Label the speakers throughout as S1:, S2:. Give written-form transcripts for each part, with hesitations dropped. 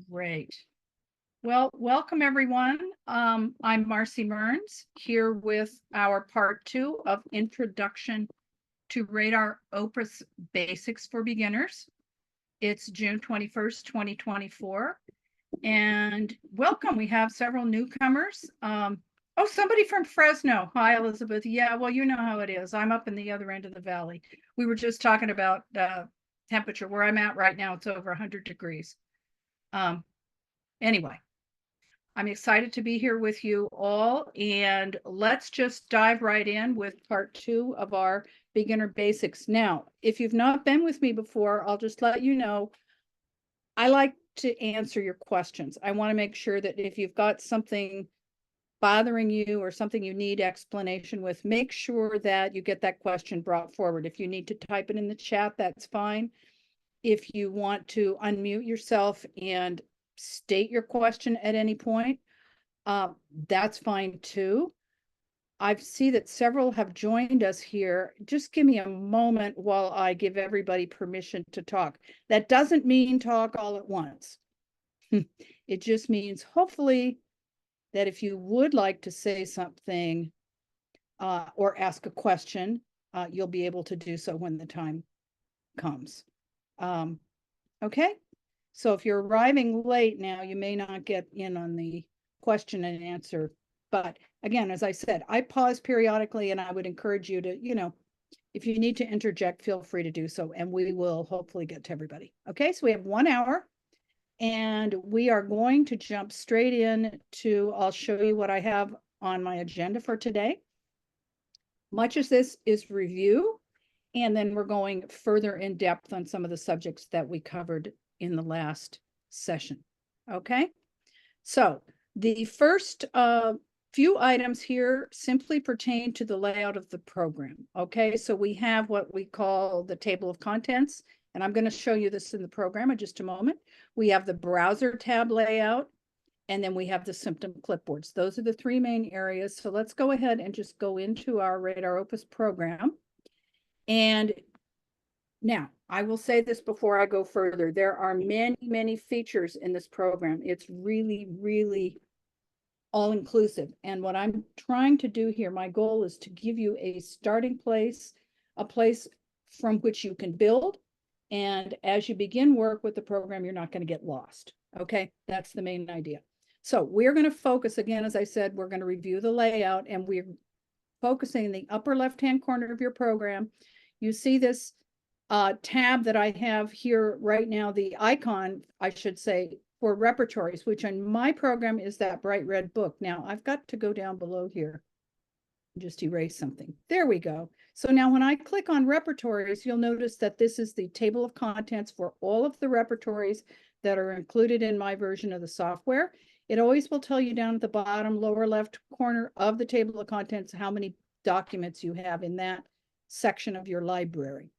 S1: Great. Well, welcome everyone. I'm Marci Mearns here with our part 2 of Introduction to RadarOpus Basics for Beginners. It's June 21st, 2024. And welcome, we have several newcomers. Oh, somebody from Fresno. Hi, Elizabeth. Yeah, well, you know how it is. I'm up in the other end of the valley. We were just talking about temperature. Where I'm at right now, it's over 100 degrees. Anyway, I'm excited to be here with you all, and let's just dive right in with part 2 of our beginner basics. Now, if you've not been with me before, I'll just let you know, I like to answer your questions. I want to make sure that if you've got something bothering you or something you need explanation with, make sure that you get that question brought forward. If you need to type it in the chat, that's fine. If you want to unmute yourself and state your question at any point, that's fine too. I see that several have joined us here. Just give me a moment while I give everybody permission to talk. That doesn't mean talk all at once. It just means hopefully that if you would like to say something or ask a question, you'll be able to do so when the time comes. Okay, so if you're arriving late now, you may not get in on the question and answer. But again, as I said, I pause periodically, and I would encourage you to, if you need to interject, feel free to do so, and we will hopefully get to everybody. Okay, so we have 1 hour. And we are going to jump straight in to, I'll show you what I have on my agenda for today. Much as this is review, and then we're going further in depth on some of the subjects that we covered in the last session. Okay, so the first few items here simply pertain to the layout of the program. Okay, so we have what we call the table of contents. And I'm going to show you this in the program in just a moment. We have the browser tab layout, and then we have the symptom clipboards. Those are the 3 main areas. So let's go ahead and just go into our RadarOpus program. And now, I will say this before I go further. There are many, many features in this program. It's really, really all-inclusive. And what I'm trying to do here, my goal is to give you a starting place, a place from which you can build. And as you begin work with the program, you're not going to get lost. Okay, that's the main idea. So we're going to focus, again, as I said, we're going to review the layout, and we're focusing in the upper left-hand corner of your program. You see this tab that I have here right now, the icon, I should say, for repertories, which on my program is that bright red book. Now I've got to go down below here and just erase something. There we go. So now when I click on repertories, you'll notice that this is the table of contents for all of the repertories that are included in my version of the software. It always will tell you down at the bottom lower left corner of the table of contents how many documents you have in that section of your library.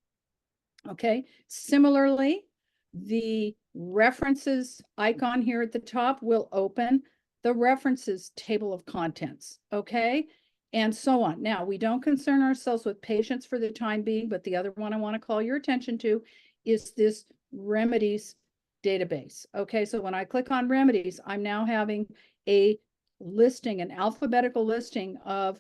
S1: Okay, similarly, the references icon here at the top will open the references table of contents. Okay, and so on. Now, we don't concern ourselves with patients for the time being, but the other one I want to call your attention to is this remedies database. Okay, so when I click on remedies, I'm now having a listing, an alphabetical listing of,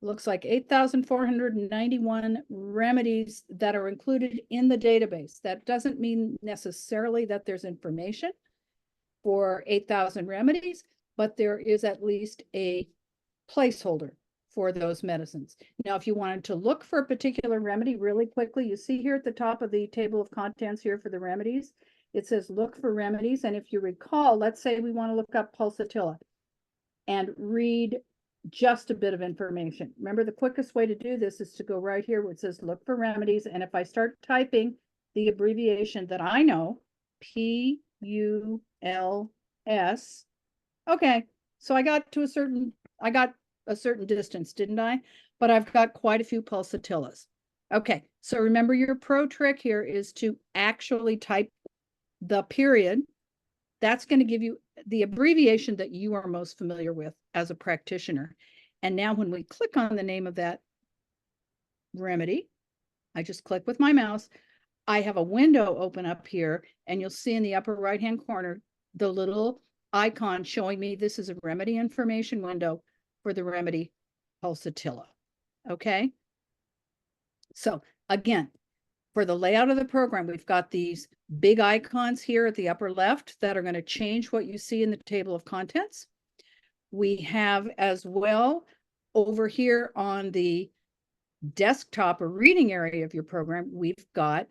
S1: looks like 8,491 remedies that are included in the database. That doesn't mean necessarily that there's information for 8,000 remedies, but there is at least a placeholder for those medicines. Now, if you wanted to look for a particular remedy really quickly, you see here at the top of the table of contents here for the remedies, it says look for remedies. And if you recall, let's say we want to look up pulsatilla and read just a bit of information. Remember, the quickest way to do this is to go right here where it says look for remedies. And if I start typing the abbreviation that I know, PULS, okay, so I got a certain distance, didn't I? But I've got quite a few pulsatillas. Okay, so remember, your pro trick here is to actually type the period. That's going to give you the abbreviation that you are most familiar with as a practitioner. And now when we click on the name of that remedy, I just click with my mouse. I have a window open up here, and you'll see in the upper right-hand corner the little icon showing me this is a remedy information window for the remedy pulsatilla. Okay. So again, for the layout of the program, we've got these big icons here at the upper left that are going to change what you see in the table of contents. We have as well over here on the desktop or reading area of your program, we've got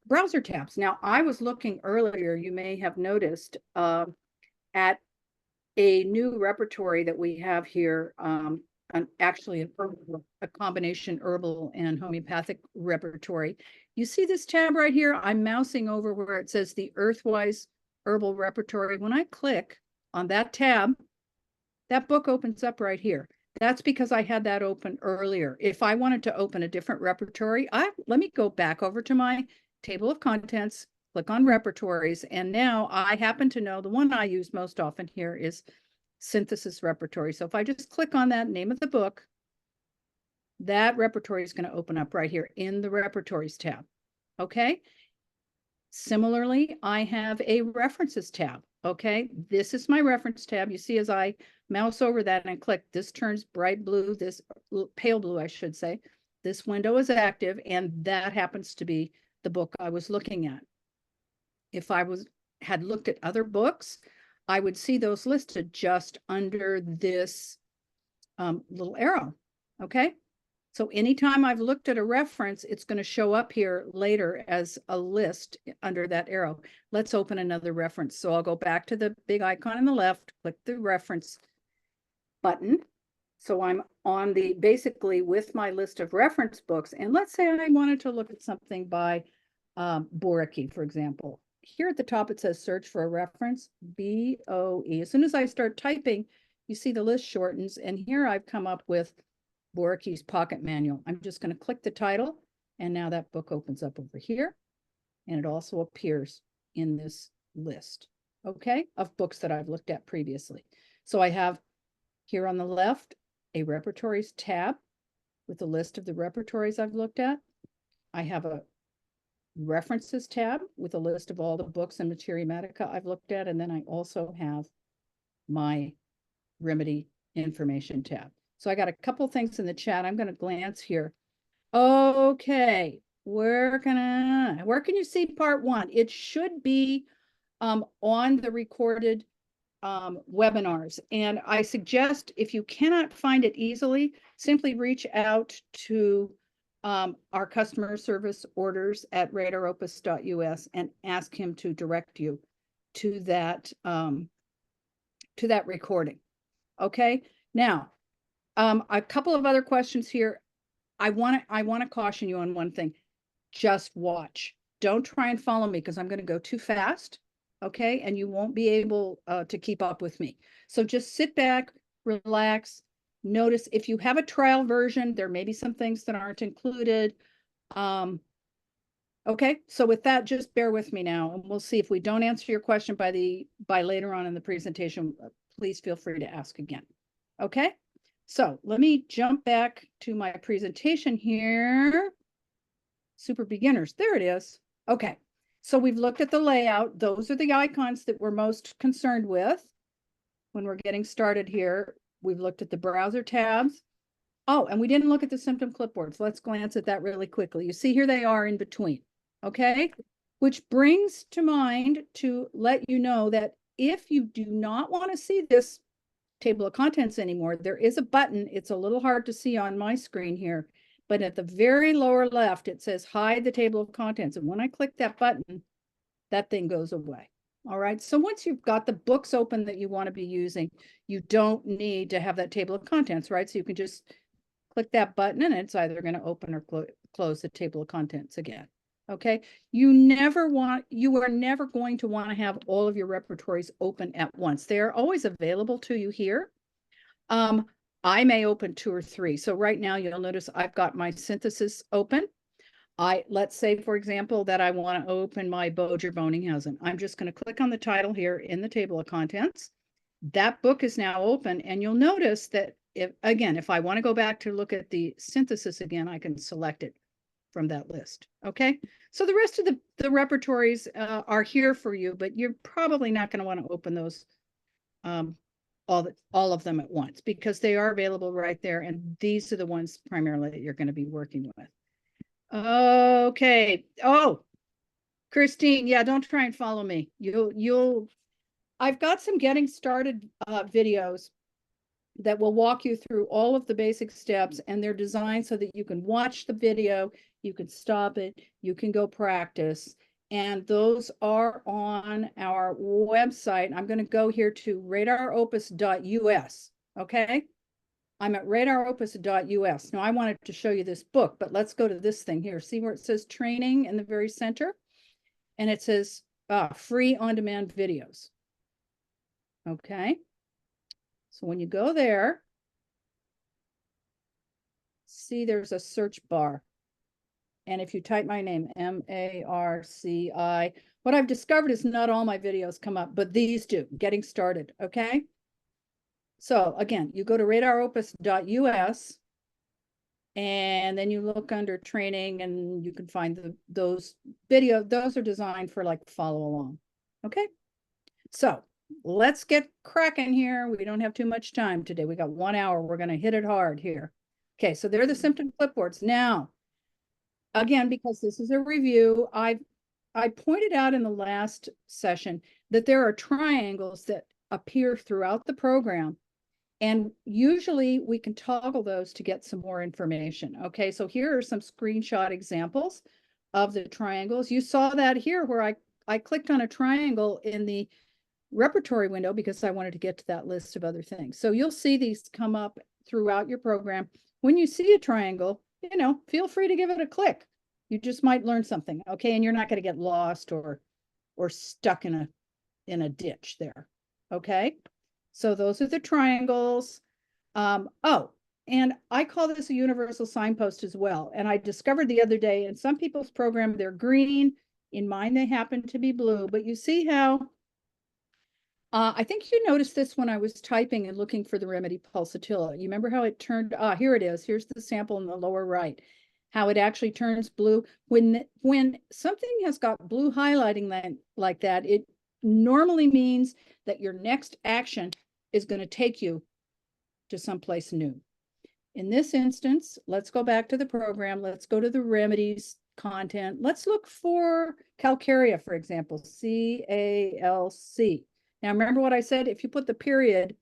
S1: browser tabs. Now, I was looking earlier, you may have noticed, at a new repertory that we have here, actually a combination herbal and homeopathic repertory. You see this tab right here? I'm mousing over where it says the Earthwise Herbal Repertory. When I click on that tab, that book opens up right here. That's because I had that open earlier. If I wanted to open a different repertory, let me go back over to my table of contents, click on repertories, and now I happen to know the one I use most often here is synthesis repertory. So if I just click on that name of the book, that repertory is going to open up right here in the repertories tab. Okay. Similarly, I have a references tab. Okay. This is my reference tab. You see, as I mouse over that and click, this turns bright blue, this pale blue, I should say. This window is active, and that happens to be the book I was looking at. If I had looked at other books, I would see those listed just under this little arrow. Okay. So anytime I've looked at a reference, it's going to show up here later as a list under that arrow. Let's open another reference. So I'll go back to the big icon on the left, click the reference button. So I'm on basically with my list of reference books. And let's say I wanted to look at something by Boricki, for example. Here at the top, it says search for a reference, BOE. As soon as I start typing, you see the list shortens. And here I've come up with Boricki's Pocket Manual. I'm just going to click the title, and now that book opens up over here, and it also appears in this list, okay, of books that I've looked at previously. So I have here on the left a repertories tab with a list of the repertories I've looked at. I have a references tab with a list of all the books and materia medica I've looked at, and then I also have my remedy information tab. So I got a couple things in the chat. I'm going to glance here. Okay, where can you see part one? It should be on the recorded webinars. And I suggest if you cannot find it easily, simply reach out to our customer service orders at RadarOpus.us and ask him to direct you to that recording. Okay, now a couple of other questions here. I want to caution you on one thing. Just watch. Don't try and follow me because I'm going to go too fast. Okay, and you won't be able to keep up with me. So just sit back, relax. Notice if you have a trial version, there may be some things that aren't included. Okay, so with that, just bear with me now, and we'll see if we don't answer your question by later on in the presentation. Please feel free to ask again. Okay, so let me jump back to my presentation here. Super beginners, there it is. Okay, so we've looked at the layout. Those are the icons that we're most concerned with when we're getting started here. We've looked at the browser tabs. Oh, and we didn't look at the symptom clipboards. Let's glance at that really quickly. You see here they are in between, okay? Which brings to mind to let you know that if you do not want to see this table of contents anymore, there is a button. It's a little hard to see on my screen here, but at the very lower left, it says hide the table of contents. And when I click that button, that thing goes away. All right. So once you've got the books open that you want to be using, you don't need to have that table of contents, right? So you can just click that button and it's either going to open or close the table of contents again. Okay. You are never going to want to have all of your repertories open at once. They are always available to you here. I may open 2 or 3. So right now you'll notice I've got my synthesis open. Let's say, for example, that I want to open my Boger Boninghausen. I'm just going to click on the title here in the table of contents. That book is now open, and you'll notice that if I want to go back to look at the synthesis again, I can select it from that list. Okay, so the rest of the repertories are here for you, but you're probably not going to want to open those all of them at once, because they are available right there, and these are the ones primarily that you're going to be working with. Okay. Oh, Christine, yeah, don't try and follow me. I've got some getting started videos that will walk you through all of the basic steps, and they're designed so that you can watch the video, you can stop it, you can go practice. And those are on our website. I'm going to go here to radaropus.us. Okay. I'm at radaropus.us. Now I wanted to show you this book, but let's go to this thing here. See where it says training in the very center? And it says free on-demand videos. Okay. So when you go there, see there's a search bar. And if you type my name, Marci, what I've discovered is not all my videos come up, but these do, getting started, okay? So again, you go to radaropus.us, and then you look under training, and you can find those videos. Those are designed for like follow along, okay? So let's get cracking here. We don't have too much time today. We got 1 hour. We're going to hit it hard here. Okay, so they're the symptom clipboards. Now, again, because this is a review, I pointed out in the last session that there are triangles that appear throughout the program, and usually we can toggle those to get some more information. Okay, so here are some screenshot examples of the triangles. You saw that here where I clicked on a triangle in the repertory window because I wanted to get to that list of other things. So you'll see these come up throughout your program. When you see a triangle, feel free to give it a click. You just might learn something, okay? And you're not going to get lost or stuck in a ditch there, okay? So those are the triangles. Oh, and I call this a universal signpost as well. And I discovered the other day, in some people's program, they're green. In mine, they happen to be blue. But you see how I think you noticed this when I was typing and looking for the remedy pulsatilla. You remember how it turned, here it is. Here's the sample in the lower right, how it actually turns blue. When something has got blue highlighting like that, it normally means that your next action is going to take you to someplace new. In this instance, let's go back to the program. Let's go to the remedies content. Let's look for calcarea, for example, CALC. Now, remember what I said? If you put the period,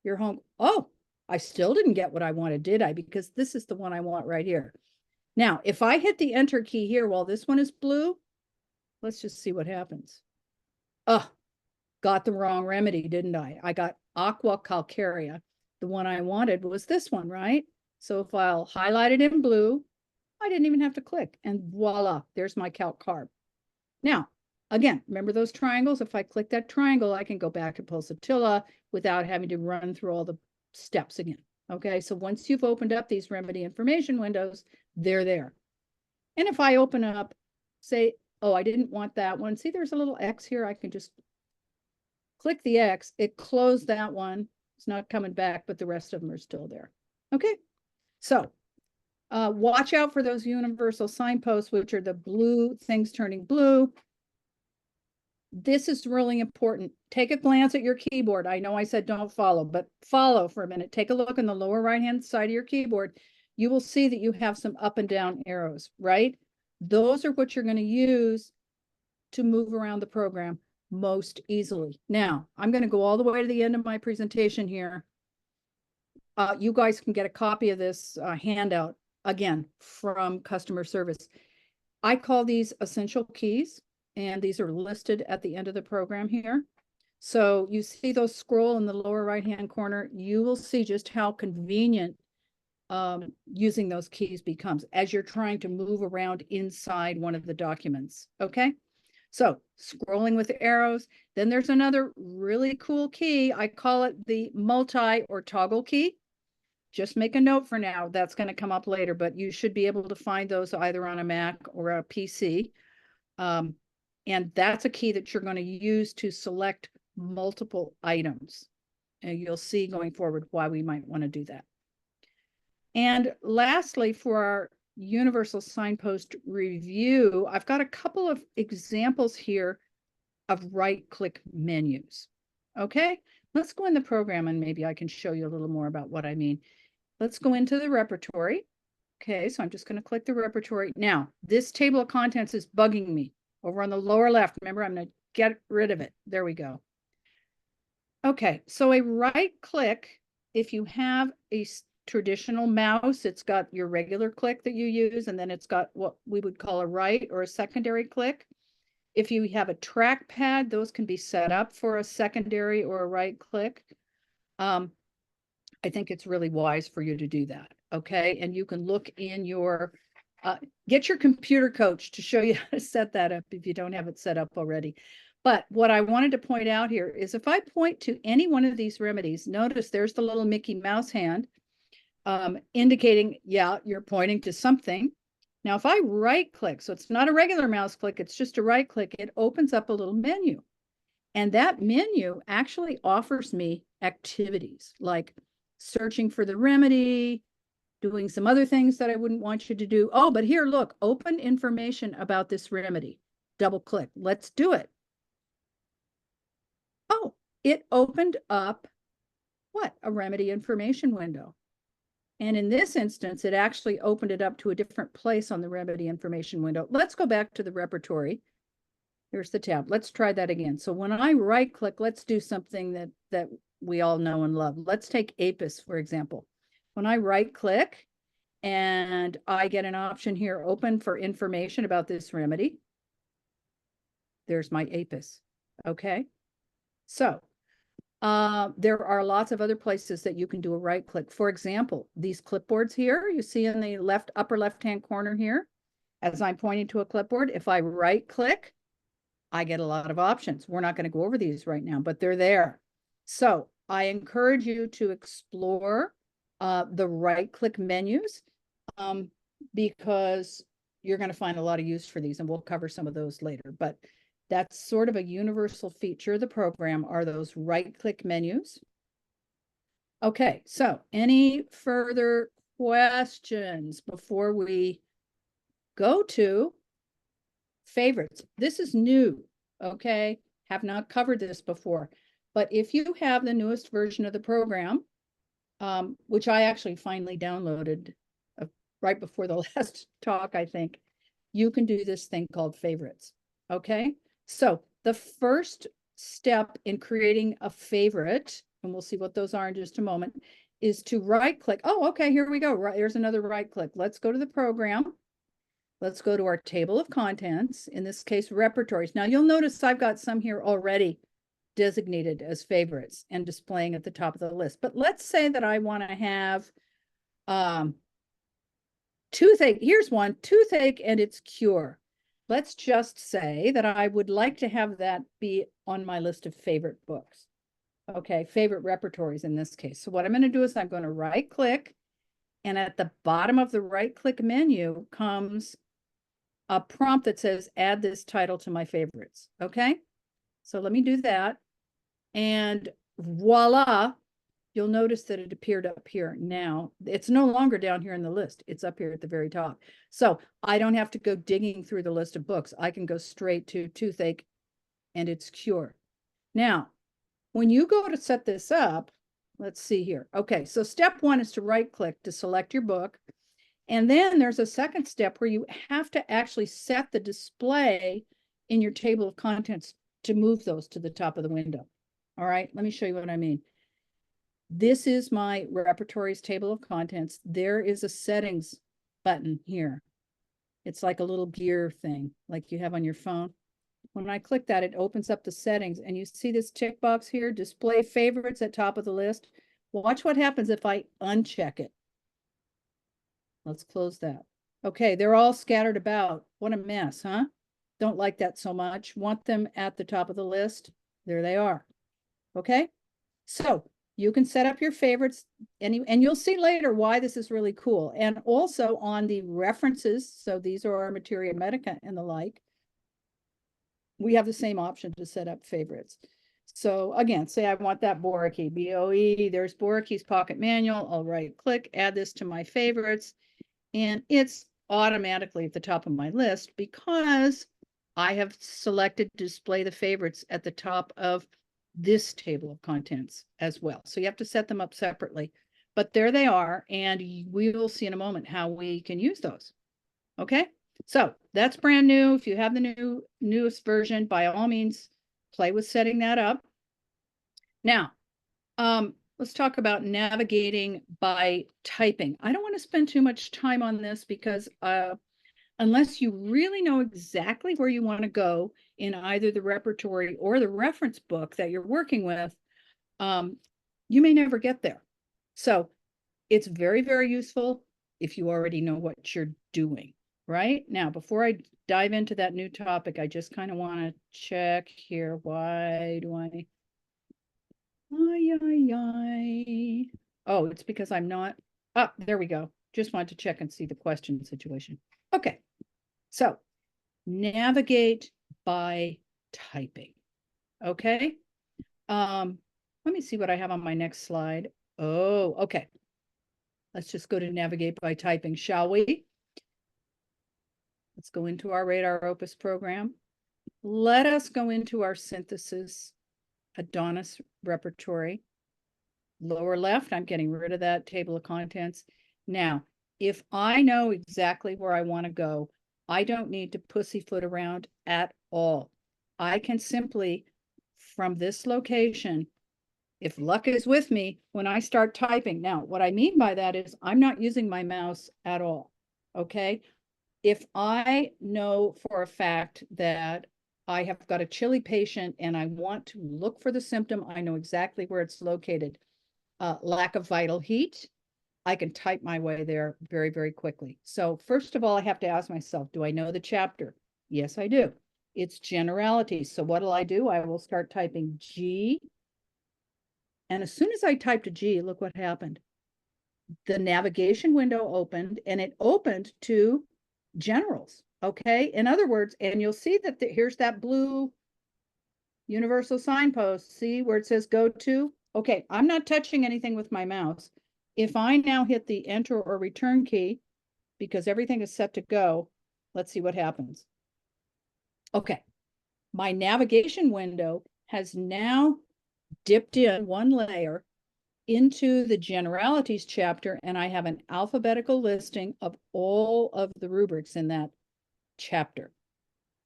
S1: you're home. Oh, I still didn't get what I wanted, did I? Because this is the one I want right here. Now, if I hit the enter key here while this one is blue, let's just see what happens. Oh, got the wrong remedy, didn't I? I got aqua calcarea. The one I wanted was this one, right? So if I'll highlight it in blue, I didn't even have to click, and voila, there's my calc carb. Now, again, remember those triangles? If I click that triangle, I can go back to pulsatilla without having to run through all the steps again. Okay, so once you've opened up these remedy information windows, they're there. And if I open up, say, oh, I didn't want that one. See, there's a little X here. I can just click the X. It closed that one. It's not coming back, but the rest of them are still there. Okay, so watch out for those universal signposts, which are the blue things turning blue. This is really important. Take a glance at your keyboard. I know I said don't follow, but follow for a minute. Take a look in the lower right-hand side of your keyboard. You will see that you have some up and down arrows, right? Those are what you're going to use to move around the program most easily. Now, I'm going to go all the way to the end of my presentation here. You guys can get a copy of this handout, again, from customer service. I call these essential keys, and these are listed at the end of the program here. So you see those scroll in the lower right-hand corner, you will see just how convenient using those keys becomes as you're trying to move around inside one of the documents, okay? So scrolling with the arrows, then there's another really cool key. I call it the multi or toggle key. Just make a note for now. That's going to come up later, but you should be able to find those either on a Mac or a PC. And that's a key that you're going to use to select multiple items. And you'll see going forward why we might want to do that. And lastly, for universal signpost review, I've got a couple of examples here of right-click menus. Okay, let's go in the program and maybe I can show you a little more about what I mean. Let's go into the repertory. Okay, so I'm just going to click the repertory. Now, this table of contents is bugging me over on the lower left. Remember, I'm going to get rid of it. There we go. Okay, so a right click, if you have a traditional mouse, it's got your regular click that you use, and then it's got what we would call a right or a secondary click. If you have a trackpad, those can be set up for a secondary or a right click. I think it's really wise for you to do that. Okay. And you can look in your, get your computer coach to show you how to set that up if you don't have it set up already. But what I wanted to point out here is if I point to any one of these remedies, notice there's the little Mickey Mouse hand indicating, yeah, you're pointing to something. Now, if I right click, so it's not a regular mouse click, it's just a right click, it opens up a little menu. And that menu actually offers me activities like searching for the remedy, doing some other things that I wouldn't want you to do. Oh, but here, look, open information about this remedy. Double click. Let's do it. Oh, it opened up what? A remedy information window. And in this instance, it actually opened it up to a different place on the remedy information window. Let's go back to the repertory. Here's the tab. Let's try that again. So when I right click, let's do something that we all know and love. Let's take APUS, for example. When I right click and I get an option here, open for information about this remedy. There's my APUS. Okay. So there are lots of other places that you can do a right click. For example, these clipboards here, you see in the upper left-hand corner here, as I'm pointing to a clipboard, if I right click, I get a lot of options. We're not going to go over these right now, but they're there. So I encourage you to explore the right-click menus because you're going to find a lot of use for these, and we'll cover some of those later. But that's sort of a universal feature of the program are those right-click menus. Okay, so any further questions before we go to favorites? This is new, okay? Have not covered this before. But if you have the newest version of the program, which I actually finally downloaded right before the last talk, I think, you can do this thing called favorites, okay? So the first step in creating a favorite, and we'll see what those are in just a moment, is to right click. Oh, okay, here we go. Right, here's another right click. Let's go to the program. Let's go to our table of contents, in this case, repertories. Now you'll notice I've got some here already designated as favorites and displaying at the top of the list. But let's say that I want to have toothache. Here's one, toothache and its cure. Let's just say that I would like to have that be on my list of favorite books. Okay, favorite repertories in this case. So what I'm going to do is I'm going to right click, and at the bottom of the right click menu comes a prompt that says add this title to my favorites. Okay, so let me do that. And voila, you'll notice that it appeared up here. Now it's no longer down here in the list. It's up here at the very top. So I don't have to go digging through the list of books. I can go straight to toothache and its cure. Now, when you go to set this up, let's see here. Okay, so step one is to right click to select your book. And then there's a second step where you have to actually set the display in your table of contents to move those to the top of the window. All right, let me show you what I mean. This is my repertories table of contents. There is a settings button here. It's like a little gear thing like you have on your phone. When I click that, it opens up the settings, and you see this tick box here, display favorites at top of the list. Watch what happens if I uncheck it. Let's close that. Okay, they're all scattered about. What a mess, huh? Don't like that so much. Want them at the top of the list. There they are. Okay, so you can set up your favorites, and you'll see later why this is really cool. And also on the references, so these are our materia, medica, and the like, we have the same option to set up favorites. So again, say I want that Boraki, BOE, there's Boraki's pocket manual. I'll right click, add this to my favorites, and it's automatically at the top of my list because I have selected to display the favorites at the top of this table of contents as well. So you have to set them up separately, but there they are. And we will see in a moment how we can use those. Okay. So that's brand new. If you have the newest version, by all means, play with setting that up. Now, let's talk about navigating by typing. I don't want to spend too much time on this because unless you really know exactly where you want to go in either the repertory or the reference book that you're working with, you may never get there. So it's very, very useful if you already know what you're doing. Right now, before I dive into that new topic, I just kind of want to check here. Why do I? Oh, it's because I'm not. Oh, there we go. Just wanted to check and see the question situation. Okay, so navigate by typing. Okay. Let me see what I have on my next slide. Oh, okay. Let's just go to navigate by typing, shall we? Let's go into our RadarOpus program. Let us go into our synthesis Adonis repertory. Lower left, I'm getting rid of that table of contents. Now, if I know exactly where I want to go, I don't need to pussyfoot around at all. I can simply, from this location, if luck is with me, when I start typing. Now, what I mean by that is I'm not using my mouse at all. Okay. If I know for a fact that I have got a chilly patient and I want to look for the symptom, I know exactly where it's located. Lack of vital heat, I can type my way there very, very quickly. So first of all, I have to ask myself, do I know the chapter? Yes, I do. It's generalities. So what will I do? I will start typing G. And as soon as I typed a G, look what happened. The navigation window opened and it opened to generals. Okay. In other words, and you'll see that here's that blue universal signpost. See where it says go to? Okay. I'm not touching anything with my mouse. If I now hit the enter or return key, because everything is set to go, let's see what happens. Okay. My navigation window has now dipped in one layer into the generalities chapter, and I have an alphabetical listing of all of the rubrics in that chapter,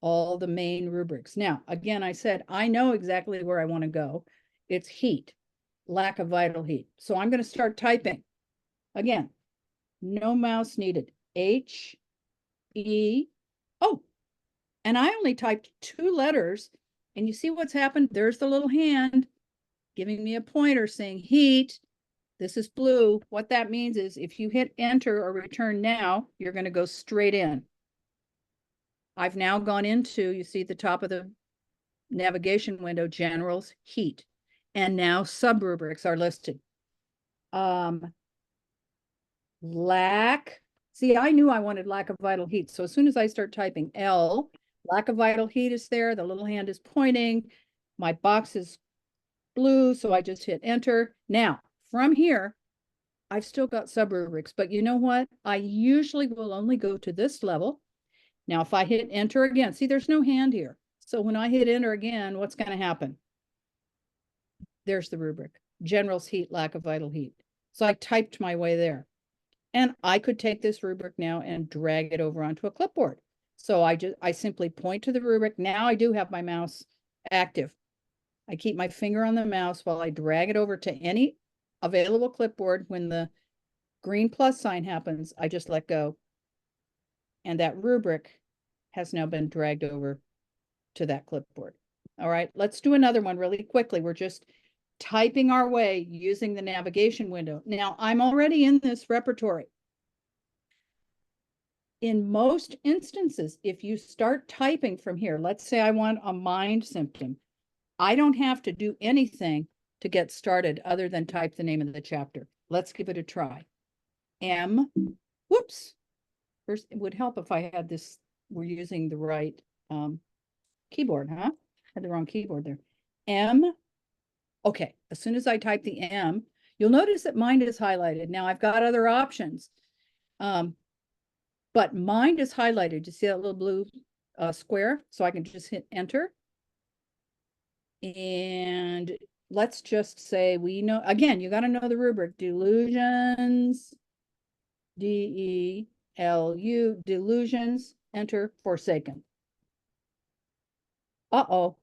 S1: all the main rubrics. Now, again, I said, I know exactly where I want to go. It's heat, lack of vital heat. So I'm going to start typing. Again, no mouse needed. H, E, oh, and I only typed 2 letters. And you see what's happened? There's the little hand giving me a pointer saying heat. This is blue. What that means is if you hit enter or return now, you're going to go straight in. I've now gone into, you see at the top of the navigation window, generals, heat. And now subrubrics are listed. Lack. See, I knew I wanted lack of vital heat. So as soon as I start typing L, lack of vital heat is there. The little hand is pointing. My box is blue. So I just hit enter. Now, from here, I've still got subrubrics, but you know what? I usually will only go to this level. Now, if I hit enter again, see, there's no hand here. So when I hit enter again, what's going to happen? There's the rubric, general's heat, lack of vital heat. So I typed my way there. And I could take this rubric now and drag it over onto a clipboard. So I simply point to the rubric. Now I do have my mouse active. I keep my finger on the mouse while I drag it over to any available clipboard. When the green plus sign happens, I just let go. And that rubric has now been dragged over to that clipboard. All right, let's do another one really quickly. We're just typing our way using the navigation window. Now, I'm already in this repertory. In most instances, if you start typing from here, let's say I want a mind symptom, I don't have to do anything to get started other than type the name of the chapter. Let's give it a try. M, whoops. First, it would help if I had this, we're using the right keyboard, huh? Had the wrong keyboard there. M, okay, as soon as I type the M, you'll notice that mine is highlighted. Now I've got other options. But but mine is highlighted. You see that little blue square? So I can just hit enter. And let's just say we know, again, you got to know the rubric, delusions, D-E-L-U, delusions, enter, forsaken. Uh-oh.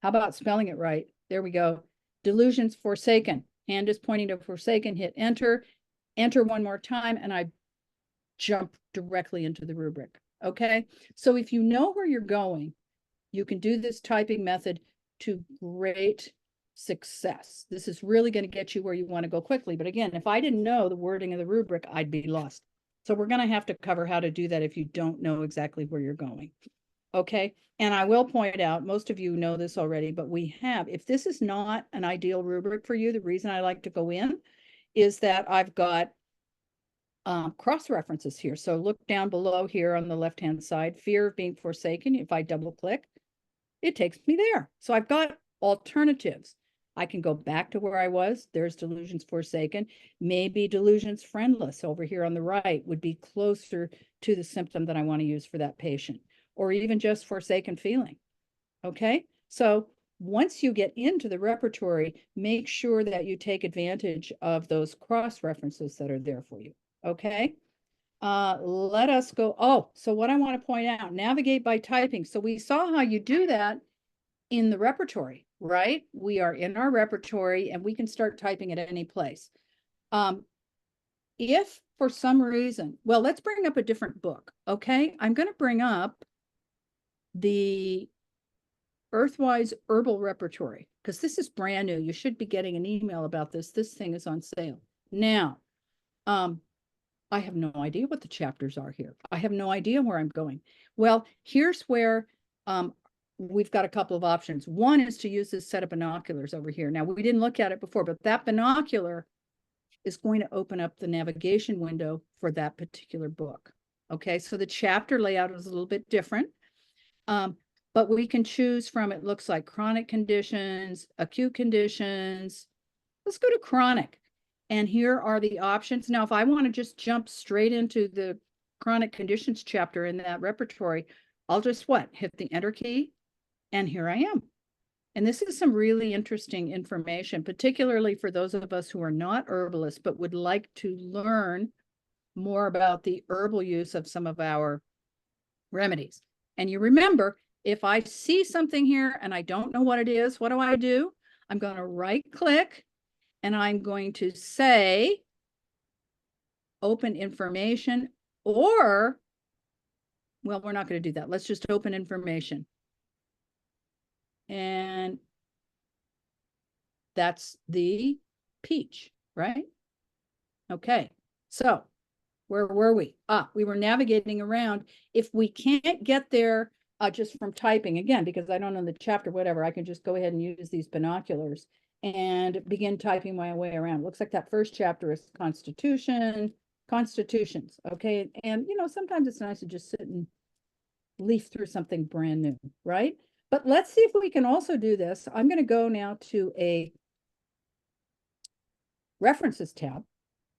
S1: How about spelling it right? There we go. Delusions, forsaken. Hand is pointing to forsaken, hit enter, enter one more time, and I jump directly into the rubric. Okay. So if you know where you're going, you can do this typing method to great success. This is really going to get you where you want to go quickly. But again, if I didn't know the wording of the rubric, I'd be lost. So we're going to have to cover how to do that if you don't know exactly where you're going. Okay. And I will point out, most of you know this already, but we have, if this is not an ideal rubric for you, the reason I like to go in is that I've got cross references here. So look down below here on the left-hand side, fear of being forsaken. If I double click, it takes me there. So I've got alternatives. I can go back to where I was. There's delusions forsaken. Maybe delusions friendless over here on the right would be closer to the symptom that I want to use for that patient, or even just forsaken feeling. Okay. So once you get into the repertory, make sure that you take advantage of those cross references that are there for you. Okay. Let us go. Oh, so what I want to point out, navigate by typing. So we saw how you do that in the repertory, right? We are in our repertory and we can start typing at any place. If for some reason, well, let's bring up a different book. Okay. I'm going to bring up the Earthwise Herbal Repertory because this is brand new. You should be getting an email about this. This thing is on sale. Now, I have no idea what the chapters are here. I have no idea where I'm going. Well, here's where we've got a couple of options. One is to use this set of binoculars over here. Now, we didn't look at it before, but that binocular is going to open up the navigation window for that particular book. Okay, so the chapter layout is a little bit different, but we can choose from, it looks like chronic conditions, acute conditions. Let's go to chronic. And here are the options. Now, if I want to just jump straight into the chronic conditions chapter in that repertory, I'll just hit the enter key, and here I am. And this is some really interesting information, particularly for those of us who are not herbalists, but would like to learn more about the herbal use of some of our remedies. And you remember, if I see something here and I don't know what it is, what do? I'm going to right click and I'm going to say open information, or, well, we're not going to do that. Let's just open information. And that's the peach, right? Okay, so where were we? We were navigating around. If we can't get there just from typing, again, because I don't know the chapter, whatever, I can just go ahead and use these binoculars and begin typing my way around. Looks like that first chapter is constitutions. Okay. And, sometimes it's nice to just sit and leaf through something brand new, right? But let's see if we can also do this. I'm going to go now to a references tab,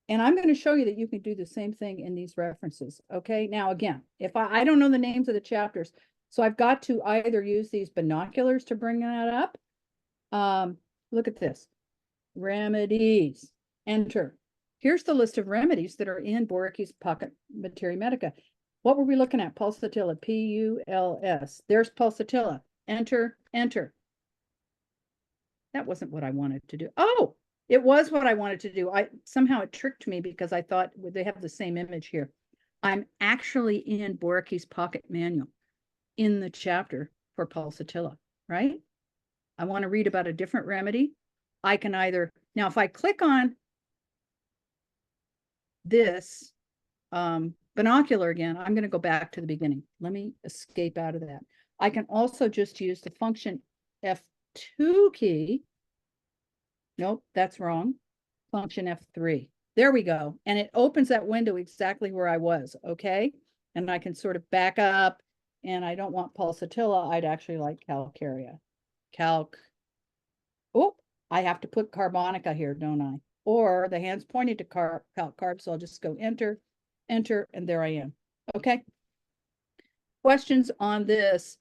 S1: and I'm going to show you that you can do the same thing in these references. Okay. Now, again, if I don't know the names of the chapters, so I've got to either use these binoculars to bring that up. Look at this. Remedies. Enter. Here's the list of remedies that are in Boricchi's Pocket Materia Medica. What were we looking at? Pulsatilla. P-U-L-S. There's Pulsatilla. Enter, enter. That wasn't what I wanted to do. Oh, it was what I wanted to do. Somehow it tricked me because I thought they have the same image here. I'm actually in Boricchi's Pocket Manual in the chapter for Pulsatilla, right? I want to read about a different remedy. I can either, now if I click on this binocular again, I'm going to go back to the beginning. Let me escape out of that. I can also just use the function F2 key. Nope, that's wrong. Function F3. There we go. And it opens that window exactly where I was, okay? And I can sort of back up, and I don't want pulsatilla. I'd actually like calcarea. Oh, I have to put carbonica here, don't I? Or the hand's pointed to calc carb, so I'll just go enter, enter, and there I am. Okay. Questions on this?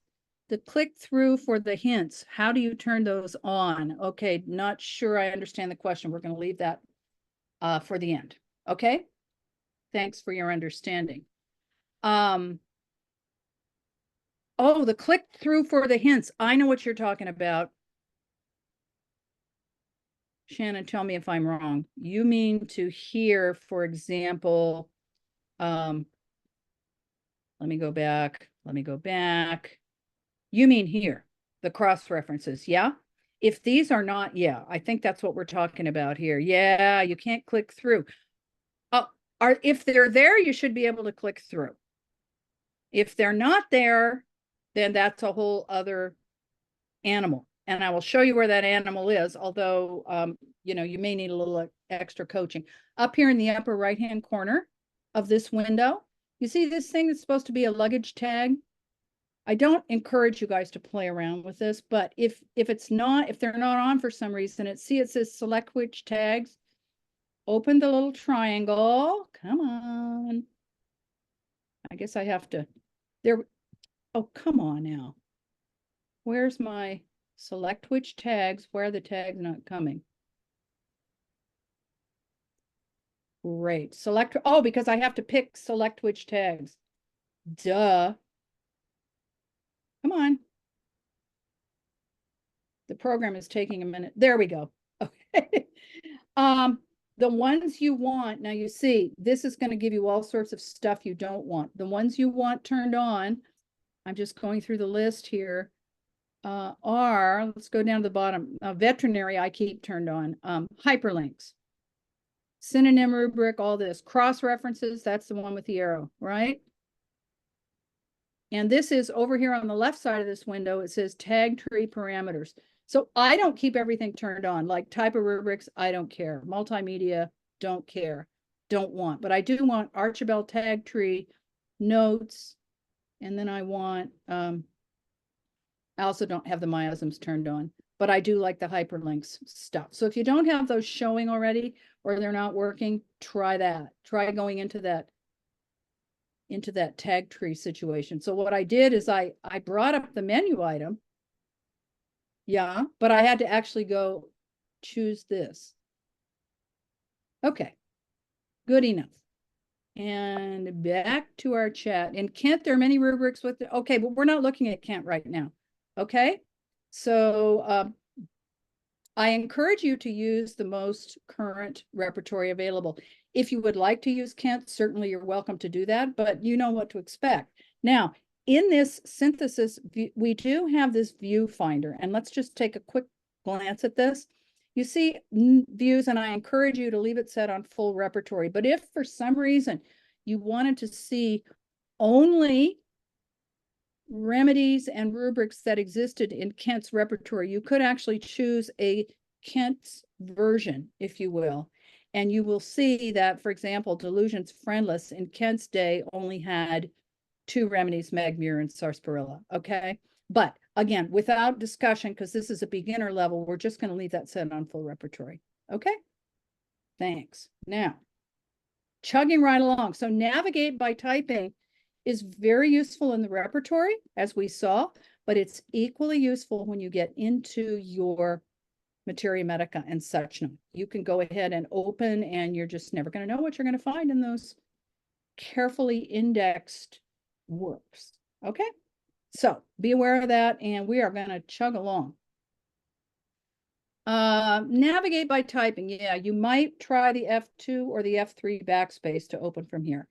S1: The click through for the hints, how do you turn those on? Okay, not sure I understand the question. We're going to leave that for the end. Okay. Thanks for your understanding. Oh, the click through for the hints. I know what you're talking about. Shannon, tell me if I'm wrong. You mean to hear, for example, let me go back. Let me go back. You mean here, the cross references, yeah? If these are not, yeah, I think that's what we're talking about here. Yeah, you can't click through. If they're there, you should be able to click through. If they're not there, then that's a whole other animal. And I will show you where that animal is, although, you may need a little extra coaching. Up here in the upper right-hand corner of this window, you see this thing that's supposed to be a luggage tag? I don't encourage you guys to play around with this, but if they're not on for some reason, it says select which tags, open the little triangle. Come on. I guess I have to, oh, come on now. Where's my select which tags? Where are the tags not coming? Great. Because I have to pick select which tags. Duh. Come on. The program is taking a minute. There we go. Okay. The ones you want, now you see, this is going to give you all sorts of stuff you don't want. The ones you want turned on, I'm just going through the list here, let's go down to the bottom, veterinary I keep turned on, hyperlinks, synonym rubric, all this, cross references, that's the one with the arrow, right? And this is over here on the left side of this window, it says tag tree parameters. So I don't keep everything turned on, like type of rubrics, I don't care. Multimedia, don't care, don't want. But I do want Archibald tag tree, notes, and then I want, I also don't have the miasms turned on, but I do like the hyperlinks stuff. So if you don't have those showing already, or they're not working, try that. Try going into that tag tree situation. So what I did is I brought up the menu item. Yeah, but I had to actually go choose this. Okay, good enough. And back to our chat. In Kent, there are many rubrics with it. Okay, but we're not looking at Kent right now. Okay, so I encourage you to use the most current repertory available. If you would like to use Kent, certainly you're welcome to do that, but you know what to expect. Now, in this synthesis, we do have this viewfinder, and let's just take a quick glance at this. You see views, and I encourage you to leave it set on full repertory. But if for some reason you wanted to see only remedies and rubrics that existed in Kent's repertory, you could actually choose a Kent's version, if you will. And you will see that, for example, Delusions Friendless in Kent's day only had 2 remedies, Magmir and Sarsaparilla. Okay. But again, without discussion, because this is a beginner level, we're just going to leave that set on full repertory. Okay. Thanks. Now, chugging right along. So navigate by typing is very useful in the repertory, as we saw, but it's equally useful when you get into your materia medica and such. You can go ahead and open, and you're just never going to know what you're going to find in those carefully indexed works. Okay, so be aware of that, and we are going to chug along. Navigate by typing. Yeah, you might try the F2 or the F3 backspace to open from here.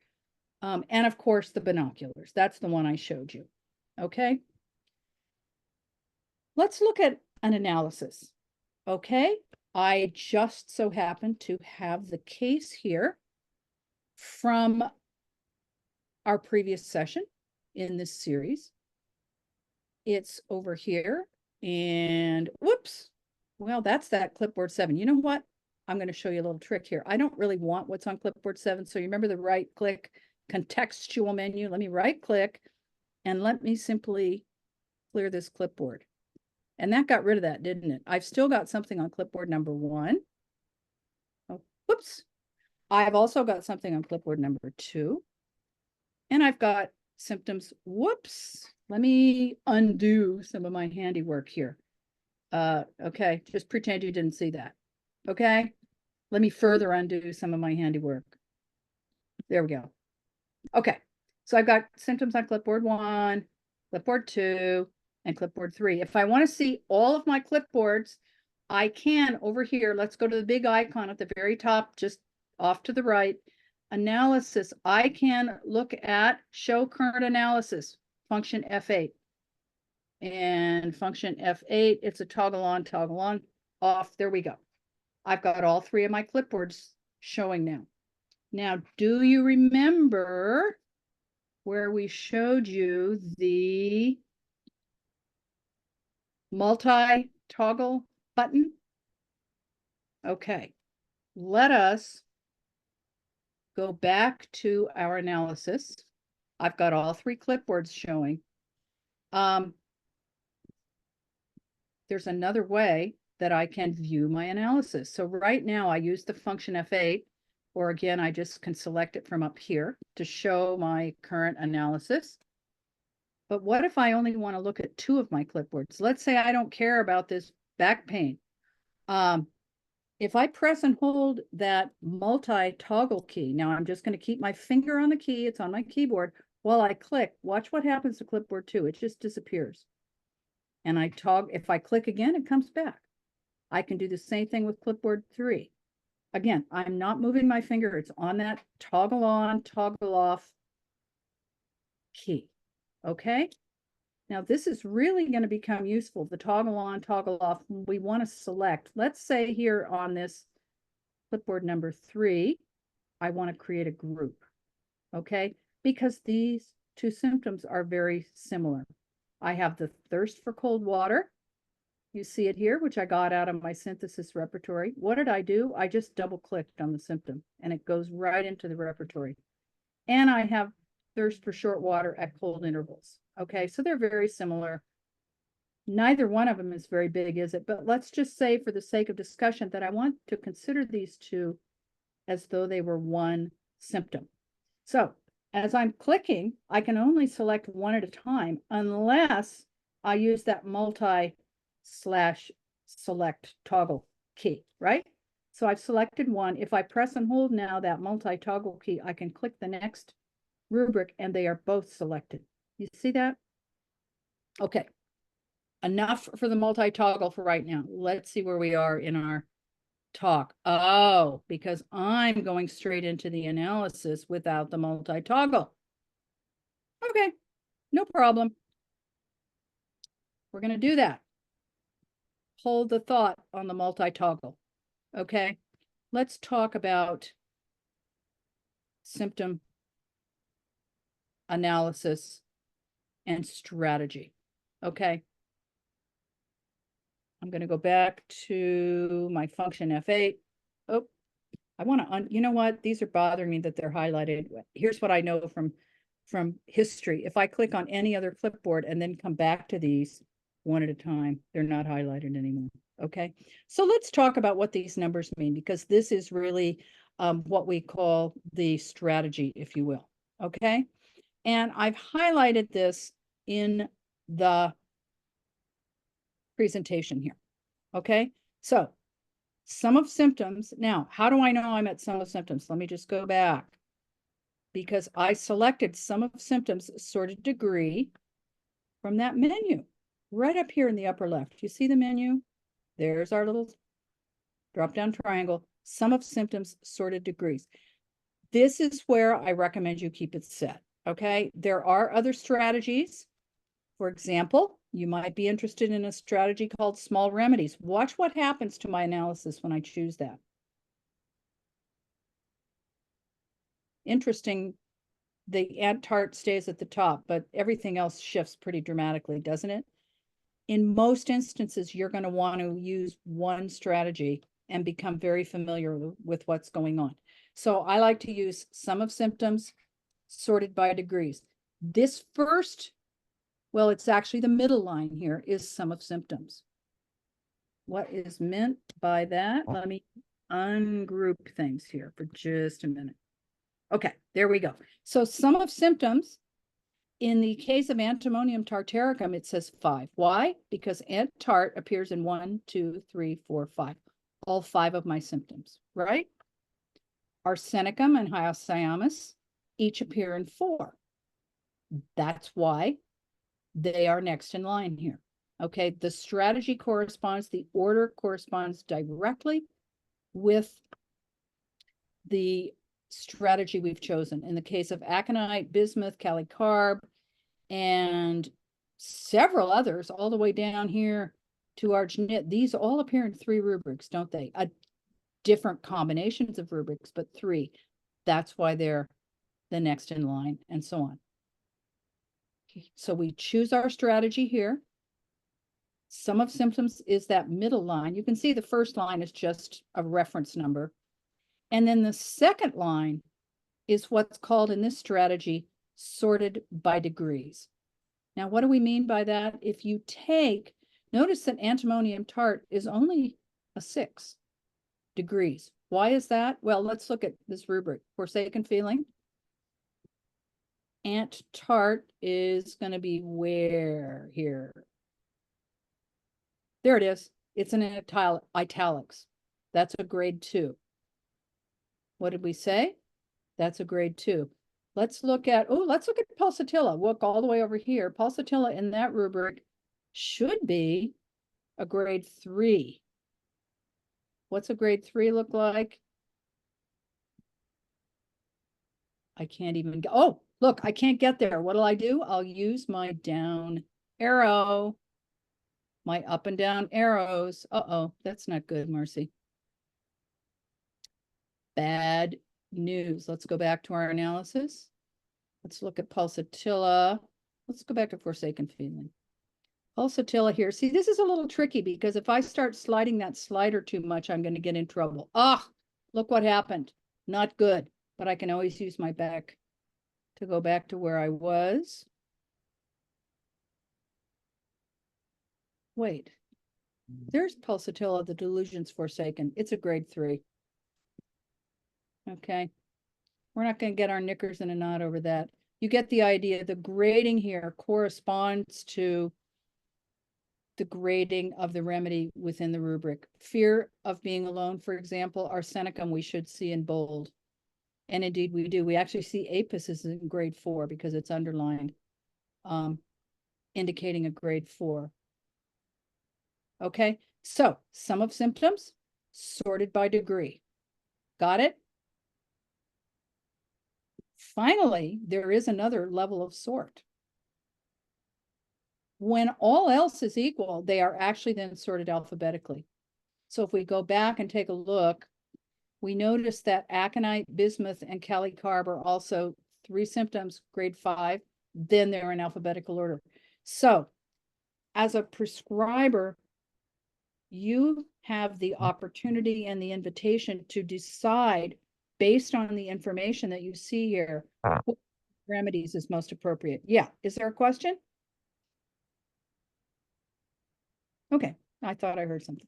S1: And of course, the binoculars. That's the one I showed you. Okay. Let's look at an analysis. Okay. I just so happen to have the case here from our previous session in this series. It's over here, and whoops. Well, that's that clipboard 7. You know what? I'm going to show you a little trick here. I don't really want what's on clipboard 7. So you remember the right click contextual menu. Let me right click and let me simply clear this clipboard. And that got rid of that, didn't it? I've still got something on clipboard number 1. Oh, whoops. I've also got something on clipboard number 2. And I've got symptoms. Whoops. Let me undo some of my handiwork here. Okay, just pretend you didn't see that. Okay, let me further undo some of my handiwork. There we go. Okay, so I've got symptoms on clipboard 1, clipboard 2, and clipboard 3. If I want to see all of my clipboards, I can over here. Let's go to the big icon at the very top, just off to the right. Analysis. I can look at show current analysis, function F8. And function F8, it's a toggle on, off. There we go. I've got all 3 of my clipboards showing now. Now, do you remember where we showed you the multi-toggle button? Okay, let us go back to our analysis. I've got all 3 clipboards showing. There's another way that I can view my analysis. So right now I use the function F8, or again, I just can select it from up here to show my current analysis. But what if I only want to look at 2 of my clipboards? Let's say I don't care about this back pain. If I press and hold that multi-toggle key, now I'm just going to keep my finger on the key, it's on my keyboard, while I click, watch what happens to clipboard 2. It just disappears. And if I click again, it comes back. I can do the same thing with clipboard 3. Again, I'm not moving my finger. It's on that toggle on, toggle off key. Okay. Now this is really going to become useful. The toggle on, toggle off. We want to select, let's say here on this clipboard number 3, I want to create a group. Okay. Because these 2 symptoms are very similar. I have the thirst for cold water. You see it here, which I got out of my synthesis repertory. What did I do? I just double clicked on the symptom and it goes right into the repertory. And I have thirst for short water at cold intervals. Okay, so they're very similar. Neither one of them is very big, is it? But let's just say for the sake of discussion that I want to consider these 2 as though they were one symptom. So as I'm clicking, I can only select one at a time unless I use that multi/select toggle key, right? So I've selected one. If I press and hold now that multi-toggle key, I can click the next rubric and they are both selected. You see that? Okay, enough for the multi-toggle for right now. Let's see where we are in our talk. Oh, because I'm going straight into the analysis without the multi-toggle. Okay, no problem. We're going to do that. Hold the thought on the multi-toggle. Okay, let's talk about symptom analysis and strategy. Okay. I'm going to go back to my function F8. Oh, I want to, you know what? These are bothering me that they're highlighted. Here's what I know from history. If I click on any other clipboard and then come back to these one at a time, they're not highlighted anymore. Okay. So let's talk about what these numbers mean, because this is really what we call the strategy, if you will. Okay. And I've highlighted this in the presentation here. Okay, so sum of symptoms. Now, how do I know I'm at sum of symptoms? Let me just go back, because I selected sum of symptoms sorted degree from that menu right up here in the upper left. You see the menu? There's our little drop down triangle, sum of symptoms sorted degrees. This is where I recommend you keep it set. Okay, there are other strategies. For example, you might be interested in a strategy called small remedies. Watch what happens to my analysis when I choose that. Interesting, the ant tart stays at the top, but everything else shifts pretty dramatically, doesn't it? In most instances, you're going to want to use one strategy and become very familiar with what's going on. So I like to use sum of symptoms sorted by degrees. This first, well, it's actually the middle line here, is sum of symptoms. What is meant by that? Let me ungroup things here for just a minute. Okay, there we go. So sum of symptoms, in the case of antimonium tartaricum, it says 5. Why? Because ant-tart appears in 1, 2, 3, 4, 5. All 5 of my symptoms, right? Arsenicum and hyoscyamus each appear in 4. That's why they are next in line here. Okay, the strategy corresponds, the order corresponds directly with the strategy we've chosen. In the case of aconite, bismuth, calicarb, and several others all the way down here to arginate, these all appear in 3 rubrics, don't they? Different combinations of rubrics, but 3. That's why they're the next in line, and so on. So we choose our strategy here. Sum of symptoms is that middle line. You can see the first line is just a reference number. And then the second line is what's called in this strategy sorted by degrees. Now, what do we mean by that? If you take, notice that antimonium tart is only a 6 degrees. Why is that? Well, let's look at this rubric. Forsaken feeling. Ant-tart is going to be where here? There it is. It's in italics. That's a grade 2. What did we say? That's a grade 2. Let's look at pulsatilla. Look all the way over here. Pulsatilla in that rubric should be a grade 3. What's a grade 3 look like? I can't even go. Oh, look, I can't get there. What'll I do? I'll use my down arrow, my up and down arrows. Uh-oh, that's not good, Marci. Bad news. Let's go back to our analysis. Let's look at pulsatilla. Let's go back to forsaken feeling. Pulsatilla here. See, this is a little tricky because if I start sliding that slider too much, I'm going to get in trouble. Ah, look what happened. Not good, but I can always use my back to go back to where I was. Wait, there's pulsatilla, the delusion's forsaken. It's a grade 3. Okay, we're not going to get our knickers in a knot over that. You get the idea. The grading here corresponds to the grading of the remedy within the rubric. Fear of being alone, for example, arsenicum we should see in bold. And indeed we do. We actually see apis is in grade 4 because it's underlined, indicating a grade 4. Okay, so sum of symptoms sorted by degree. Got it? Finally, there is another level of sort. When all else is equal, they are actually then sorted alphabetically. So if we go back and take a look, we notice that aconite, bismuth, and calicarb are also 3 symptoms, grade 5. Then they're in alphabetical order. So as a prescriber, you have the opportunity and the invitation to decide based on the information that you see here, what remedies is most appropriate. Yeah, is there a question? Okay, I thought I heard something.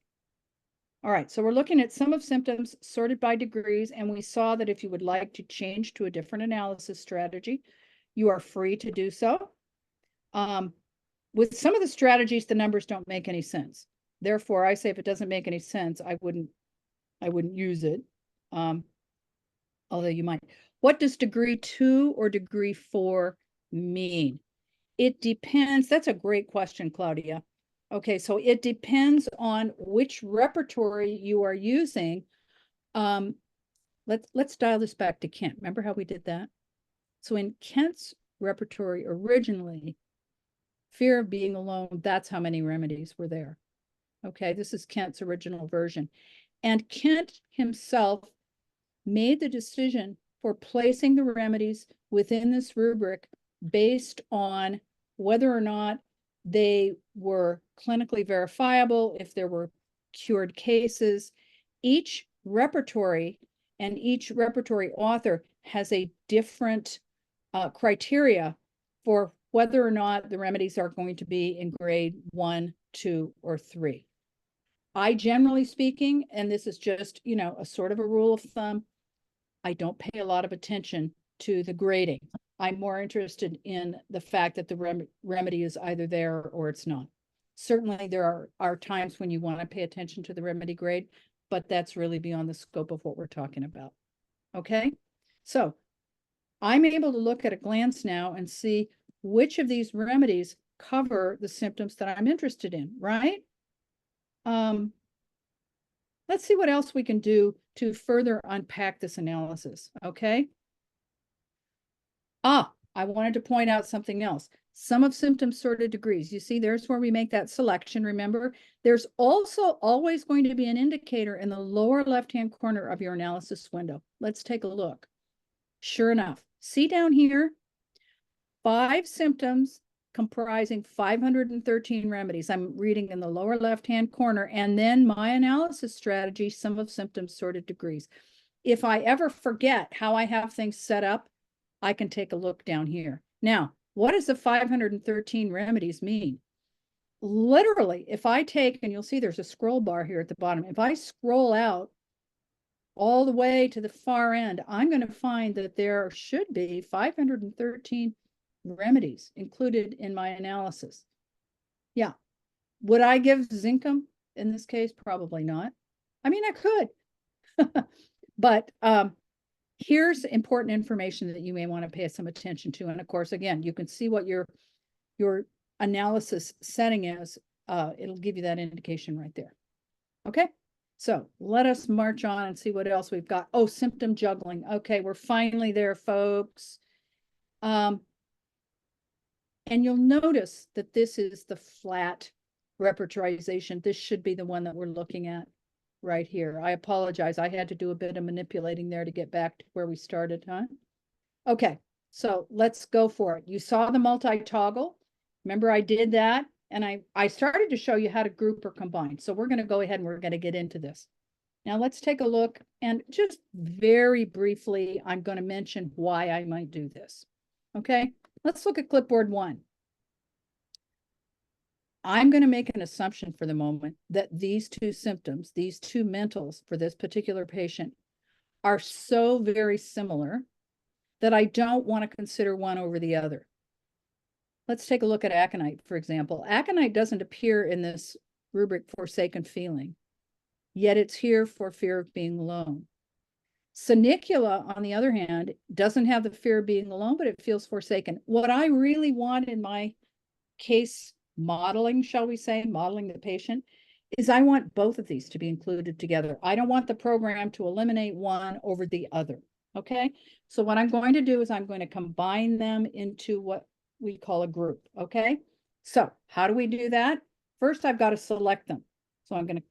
S1: All right, so we're looking at sum of symptoms sorted by degrees, and we saw that if you would like to change to a different analysis strategy, you are free to do so. With some of the strategies, the numbers don't make any sense. Therefore, I say if it doesn't make any sense, I wouldn't use it. Although you might. What does degree 2 or degree 4 mean? It depends. That's a great question, Claudia. Okay, so it depends on which repertory you are using. Let's dial this back to Kent. Remember how we did that? So in Kent's repertory originally, fear of being alone, that's how many remedies were there. Okay, this is Kent's original version. And Kent himself made the decision for placing the remedies within this rubric based on whether or not they were clinically verifiable, if there were cured cases. Each repertory and each repertory author has a different criteria for whether or not the remedies are going to be in grade 1, 2, or 3. I generally speaking, and this is just, a sort of a rule of thumb, I don't pay a lot of attention to the grading. I'm more interested in the fact that the remedy is either there or it's not. Certainly there are times when you want to pay attention to the remedy grade, but that's really beyond the scope of what we're talking about. Okay, so I'm able to look at a glance now and see which of these remedies cover the symptoms that I'm interested in, right? Let's see what else we can do to further unpack this analysis, okay? I wanted to point out something else. Sum of symptoms sorted degrees. You see, there's where we make that selection. Remember, there's also always going to be an indicator in the lower left-hand corner of your analysis window. Let's take a look. Sure enough, see down here, 5 symptoms comprising 513 remedies. I'm reading in the lower left-hand corner, and then my analysis strategy, sum of symptoms sorted degrees. If I ever forget how I have things set up, I can take a look down here. Now, what does the 513 remedies mean? Literally, if I take, and you'll see there's a scroll bar here at the bottom, if I scroll out all the way to the far end, I'm going to find that there should be 513 remedies included in my analysis. Yeah. Would I give Zincum in this case? Probably not. I mean, I could, but here's important information that you may want to pay some attention to. And of course, again, you can see what your analysis setting is. It'll give you that indication right there. Okay. So let us march on and see what else we've got. Oh, symptom juggling. Okay, we're finally there, folks. And you'll notice that this is the flat repertorization. This should be the one that we're looking at right here. I apologize. I had to do a bit of manipulating there to get back to where we started, huh? Okay, so let's go for it. You saw the multi-toggle. Remember I did that, and I started to show you how to group or combine. So we're going to go ahead and we're going to get into this. Now let's take a look, and just very briefly, I'm going to mention why I might do this. Okay, let's look at clipboard 1. I'm going to make an assumption for the moment that these 2 symptoms, these 2 mentals for this particular patient, are so very similar that I don't want to consider one over the other. Let's take a look at aconite, for example. Aconite doesn't appear in this rubric forsaken feeling, yet it's here for fear of being alone. Sonicula, on the other hand, doesn't have the fear of being alone, but it feels forsaken. What I really want in my case modeling, shall we say, modeling the patient, is I want both of these to be included together. I don't want the program to eliminate one over the other. Okay, so what I'm going to do is I'm going to combine them into what we call a group. Okay, so how do we do that? First, I've got to select them. So I'm going to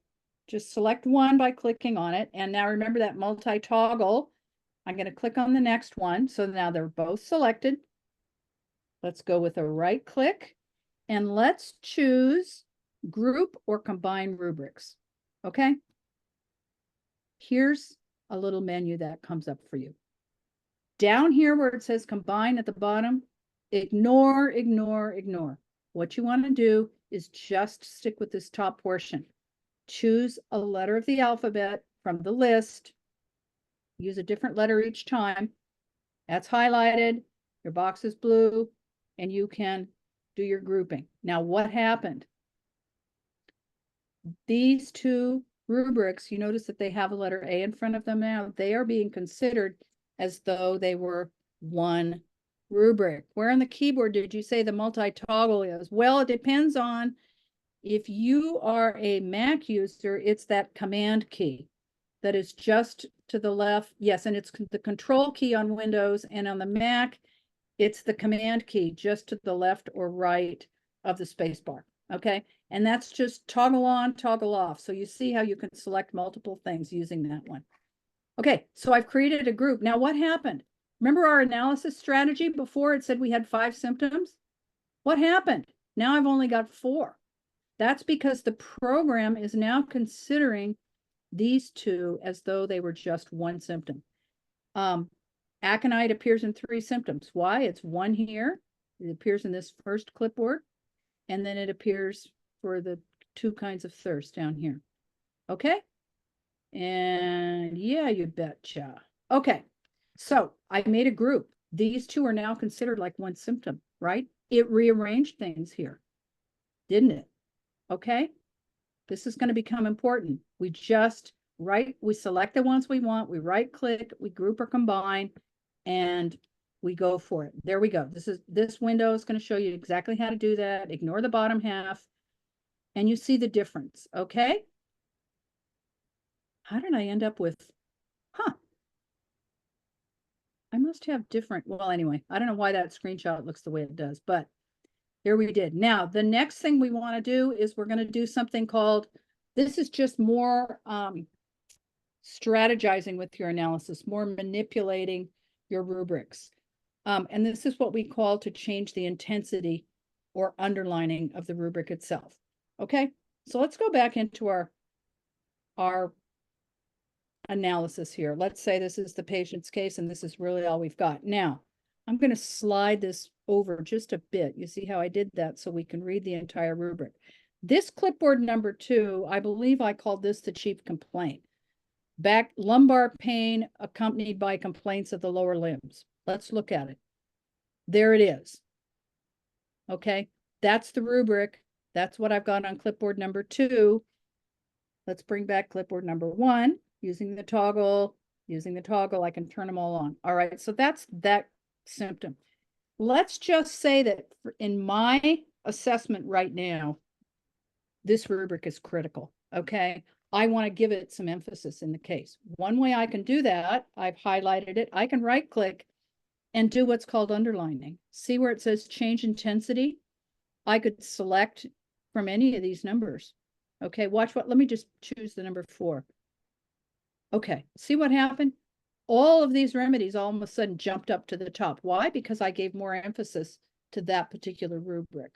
S1: just select one by clicking on it. And now remember that multi-toggle. I'm going to click on the next one. So now they're both selected. Let's go with a right click and let's choose group or combine rubrics. Okay. Here's a little menu that comes up for you. Down here where it says combine at the bottom, ignore, ignore, ignore. What you want to do is just stick with this top portion. Choose a letter of the alphabet from the list. Use a different letter each time. That's highlighted. Your box is blue, and you can do your grouping. Now, what happened? These 2 rubrics, you notice that they have a letter A in front of them now. They are being considered as though they were one rubric. Where on the keyboard did you say the multi-toggle is? Well, it depends on if you are a Mac user, it's that command key that is just to the left. Yes, and it's the control key on Windows, and on the Mac, it's the command key just to the left or right of the space bar. Okay, and that's just toggle on, toggle off. So you see how you can select multiple things using that one. Okay, so I've created a group. Now what happened? Remember our analysis strategy before? It said we had 5 symptoms. What happened? Now I've only got 4. That's because the program is now considering these 2 as though they were just one symptom. Aconite appears in 3 symptoms. Why? It's 1 here. It appears in this first clipboard. And then it appears for the 2 kinds of thirst down here. Okay? And yeah, you betcha. Okay. So I made a group. These two are now considered like one symptom, right? It rearranged things here, didn't it? Okay. This is going to become important. We select the ones we want, we right click, we group or combine, and we go for it. There we go. This window is going to show you exactly how to do that. Ignore the bottom half, and you see the difference. Okay. How did I end up with, I must have different, well, anyway, I don't know why that screenshot looks the way it does, but here we did. Now, the next thing we want to do is we're going to do something called, this is just more strategizing with your analysis, more manipulating your rubrics. And this is what we call to change the intensity or underlining of the rubric itself. Okay, so let's go back into our analysis here. Let's say this is the patient's case and this is really all we've got. Now, I'm going to slide this over just a bit. You see how I did that so we can read the entire rubric. This clipboard number 2, I believe I called this the chief complaint. Back lumbar pain accompanied by complaints of the lower limbs. Let's look at it. There it is. Okay, that's the rubric. That's what I've got on clipboard number 2. Let's bring back clipboard number 1. Using the toggle, I can turn them all on. All right, so that's that symptom. Let's just say that in my assessment right now, this rubric is critical, okay? I want to give it some emphasis in the case. One way I can do that, I've highlighted it, I can right click and do what's called underlining. See where it says change intensity? I could select from any of these numbers. Okay, watch what, let me just choose the number 4. Okay, see what happened? All of these remedies all of a sudden jumped up to the top. Why? Because I gave more emphasis to that particular rubric.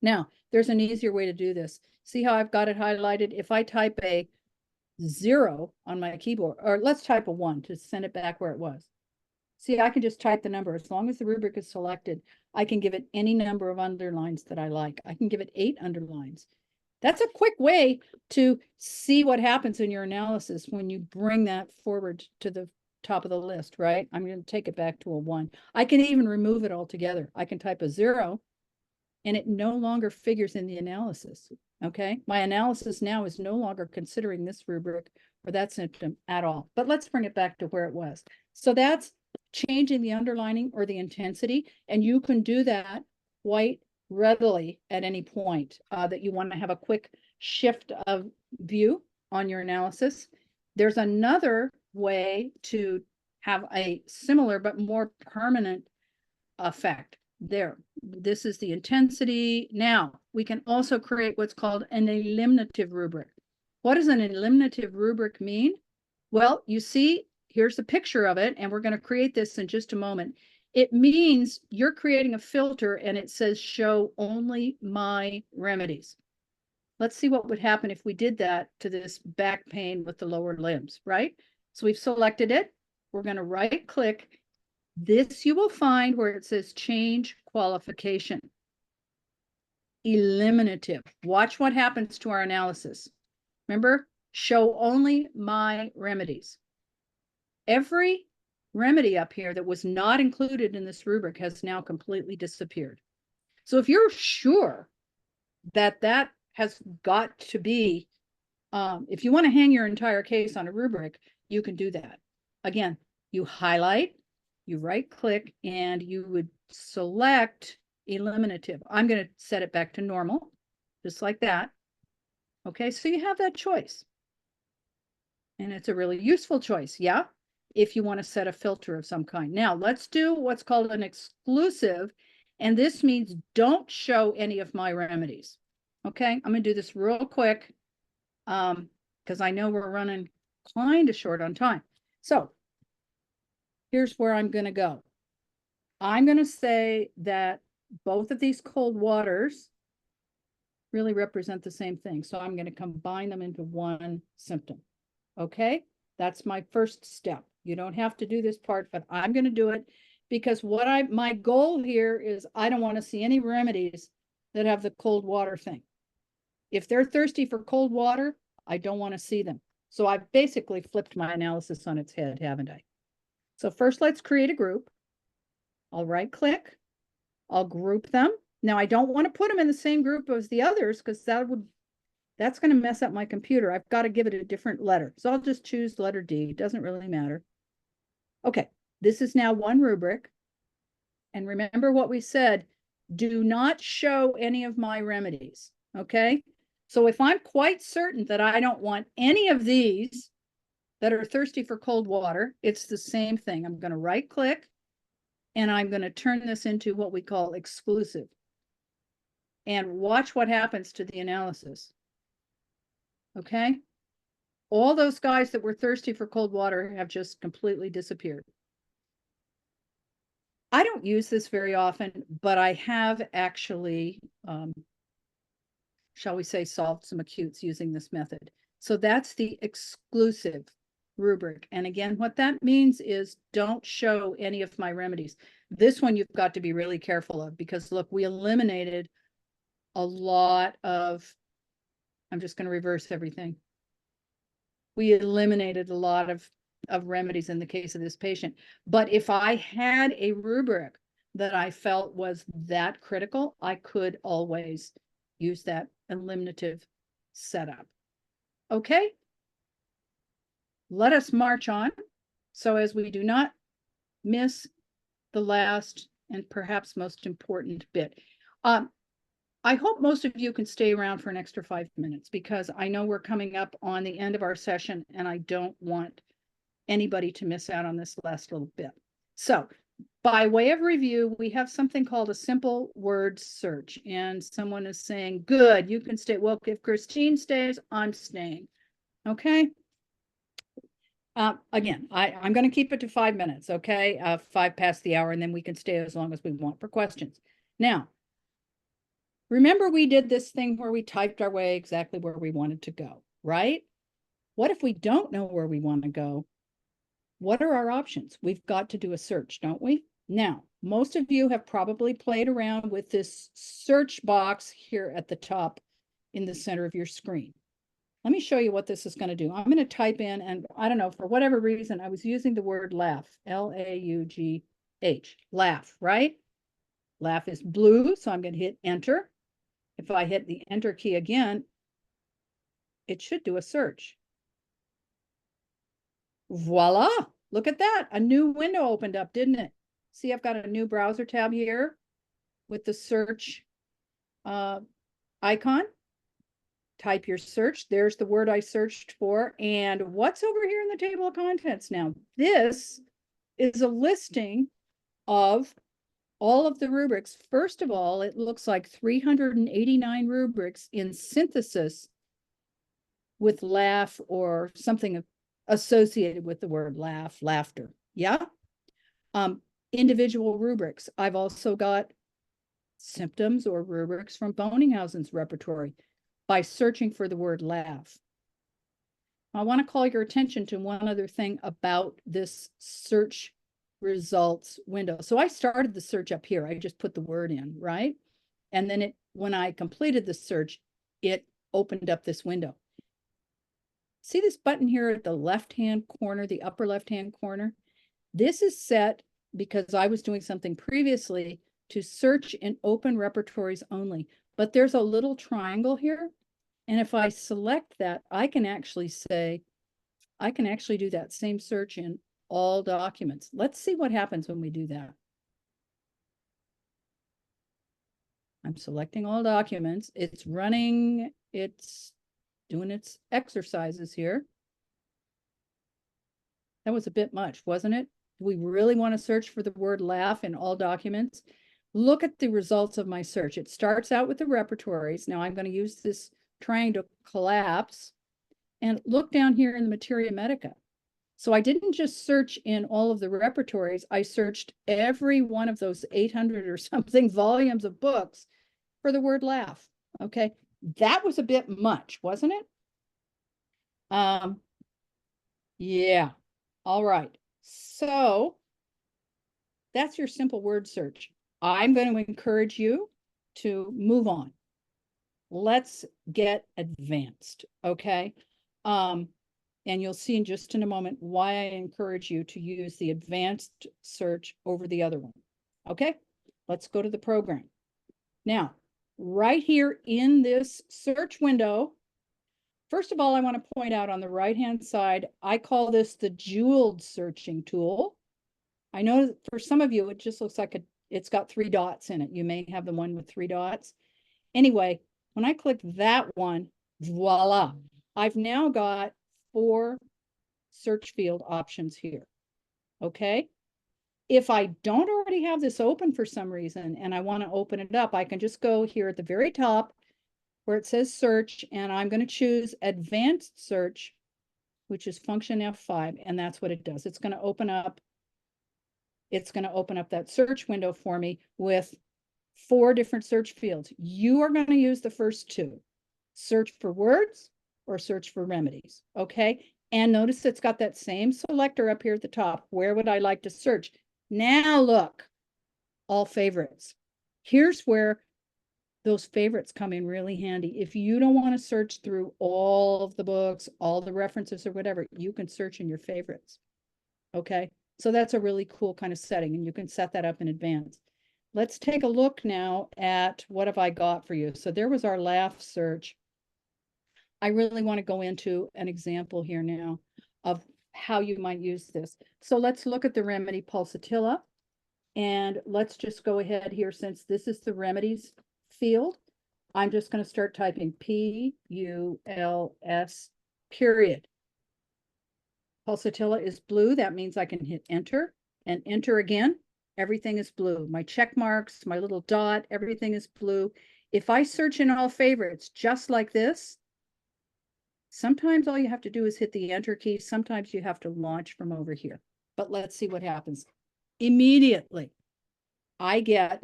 S1: Now, there's an easier way to do this. See how I've got it highlighted? If I type a 0 on my keyboard, or let's type a 1 to send it back where it was. See, I can just type the number. As long as the rubric is selected, I can give it any number of underlines that I like. I can give it 8 underlines. That's a quick way to see what happens in your analysis when you bring that forward to the top of the list, right? I'm going to take it back to a 1. I can even remove it altogether. I can type a 0 and it no longer figures in the analysis. Okay. My analysis now is no longer considering this rubric or that symptom at all. But let's bring it back to where it was. So that's changing the underlining or the intensity. And you can do that quite readily at any point that you want to have a quick shift of view on your analysis. There's another way to have a similar but more permanent effect. There, this is the intensity. Now, we can also create what's called an eliminative rubric. What does an eliminative rubric mean? Well, you see, here's a picture of it, and we're going to create this in just a moment. It means you're creating a filter and it says show only my remedies. Let's see what would happen if we did that to this back pain with the lower limbs, right? So we've selected it. We're going to right click. This you will find where it says change qualification. Eliminative. Watch what happens to our analysis. Remember, show only my remedies. Every remedy up here that was not included in this rubric has now completely disappeared. So if you're sure that that has got to be, if you want to hang your entire case on a rubric, you can do that. Again, you highlight, you right click, and you would select eliminative. I'm going to set it back to normal, just like that. Okay, so you have that choice. And it's a really useful choice, yeah? If you want to set a filter of some kind. Now, let's do what's called an exclusive, and this means don't show any of my remedies. Okay, I'm going to do this real quick because I know we're running kind of short on time. So here's where I'm going to go. I'm going to say that both of these cold waters really represent the same thing. So I'm going to combine them into one symptom. Okay, that's my first step. You don't have to do this part, but I'm going to do it because my goal here is I don't want to see any remedies that have the cold water thing. If they're thirsty for cold water, I don't want to see them. So I've basically flipped my analysis on its head, haven't I? So first, let's create a group. I'll right click. I'll group them. Now I don't want to put them in the same group as the others because that's going to mess up my computer. I've got to give it a different letter. So I'll just choose letter D. It doesn't really matter. Okay, this is now one rubric. And remember what we said, do not show any of my remedies, okay? So if I'm quite certain that I don't want any of these that are thirsty for cold water, it's the same thing. I'm going to right click and I'm going to turn this into what we call exclusive. And watch what happens to the analysis. Okay? All those guys that were thirsty for cold water have just completely disappeared. I don't use this very often, but I have actually, shall we say, solved some acutes using this method. So that's the exclusive rubric. And again, what that means is don't show any of my remedies. This one you've got to be really careful of because look, we eliminated a lot of, I'm just going to reverse everything. We eliminated a lot of remedies in the case of this patient. But if I had a rubric that I felt was that critical, I could always use that eliminative setup. Okay, let us march on so as we do not miss the last and perhaps most important bit. I hope most of you can stay around for an extra 5 minutes because I know we're coming up on the end of our session and I don't want anybody to miss out on this last little bit. So by way of review, we have something called a simple word search. And someone is saying, good, you can stay. Well, if Christine stays, I'm staying. Okay. Again, I'm going to keep it to 5 minutes. Okay. 5 past the hour, and then we can stay as long as we want for questions. Now, remember we did this thing where we typed our way exactly where we wanted to go, right? What if we don't know where we want to go? What are our options? We've got to do a search, don't we? Now, most of you have probably played around with this search box here at the top in the center of your screen. Let me show you what this is going to do. I'm going to type in, and I don't know, for whatever reason, I was using the word laugh, L-A-U-G-H, laugh, right? Laugh is blue, so I'm going to hit enter. If I hit the enter key again, it should do a search. Voila, look at that. A new window opened up, didn't it? See, I've got a new browser tab here with the search icon. Type your search. There's the word I searched for. And what's over here in the table of contents now? This is a listing of all of the rubrics. First of all, it looks like 389 rubrics in synthesis with laugh or something associated with the word laugh, laughter. Yeah. Individual rubrics. I've also got symptoms or rubrics from Boninghausen's repertory by searching for the word laugh. I want to call your attention to one other thing about this search results window. So I started the search up here. I just put the word in, right? And then when I completed the search, it opened up this window. See this button here at the left-hand corner, the upper left-hand corner? This is set because I was doing something previously to search in open repertories only. But there's a little triangle here. And if I select that, I can actually do that same search in all documents. Let's see what happens when we do that. I'm selecting all documents. It's running, it's doing its exercises here. That was a bit much, wasn't it? Do we really want to search for the word laugh in all documents? Look at the results of my search. It starts out with the repertories. Now I'm going to use this triangle collapse and look down here in the materia medica. So I didn't just search in all of the repertories. I searched every one of those 800 or something volumes of books for the word laugh. Okay. That was a bit much, wasn't it? Yeah. All right. So that's your simple word search. I'm going to encourage you to move on. Let's get advanced. Okay. And you'll see in just in a moment why I encourage you to use the advanced search over the other one. Okay, let's go to the program. Now, right here in this search window, first of all, I want to point out on the right-hand side, I call this the jeweled searching tool. I know for some of you, it just looks like it's got 3 dots in it. You may have the one with 3 dots. Anyway, when I click that one, voila, I've now got 4 search field options here. Okay. If I don't already have this open for some reason and I want to open it up, I can just go here at the very top where it says search, and I'm going to choose advanced search, which is function F5, and that's what it does. It's going to open up that search window for me with 4 different search fields. You are going to use the first 2, search for words or search for remedies. Okay. And notice it's got that same selector up here at the top. Where would I like to search? Now look, all favorites. Here's where those favorites come in really handy. If you don't want to search through all of the books, all the references or whatever, you can search in your favorites. Okay. So that's a really cool kind of setting, and you can set that up in advance. Let's take a look now at what have I got for you. So there was our laugh search. I really want to go into an example here now of how you might use this. So let's look at the remedy pulsatilla, and let's just go ahead here. Since this is the remedies field, I'm just going to start typing PULS period. Pulsatilla is blue. That means I can hit enter and enter again. Everything is blue. My check marks, my little dot, everything is blue. If I search in all favorites just like this, sometimes all you have to do is hit the enter key. Sometimes you have to launch from over here. But let's see what happens. Immediately, I get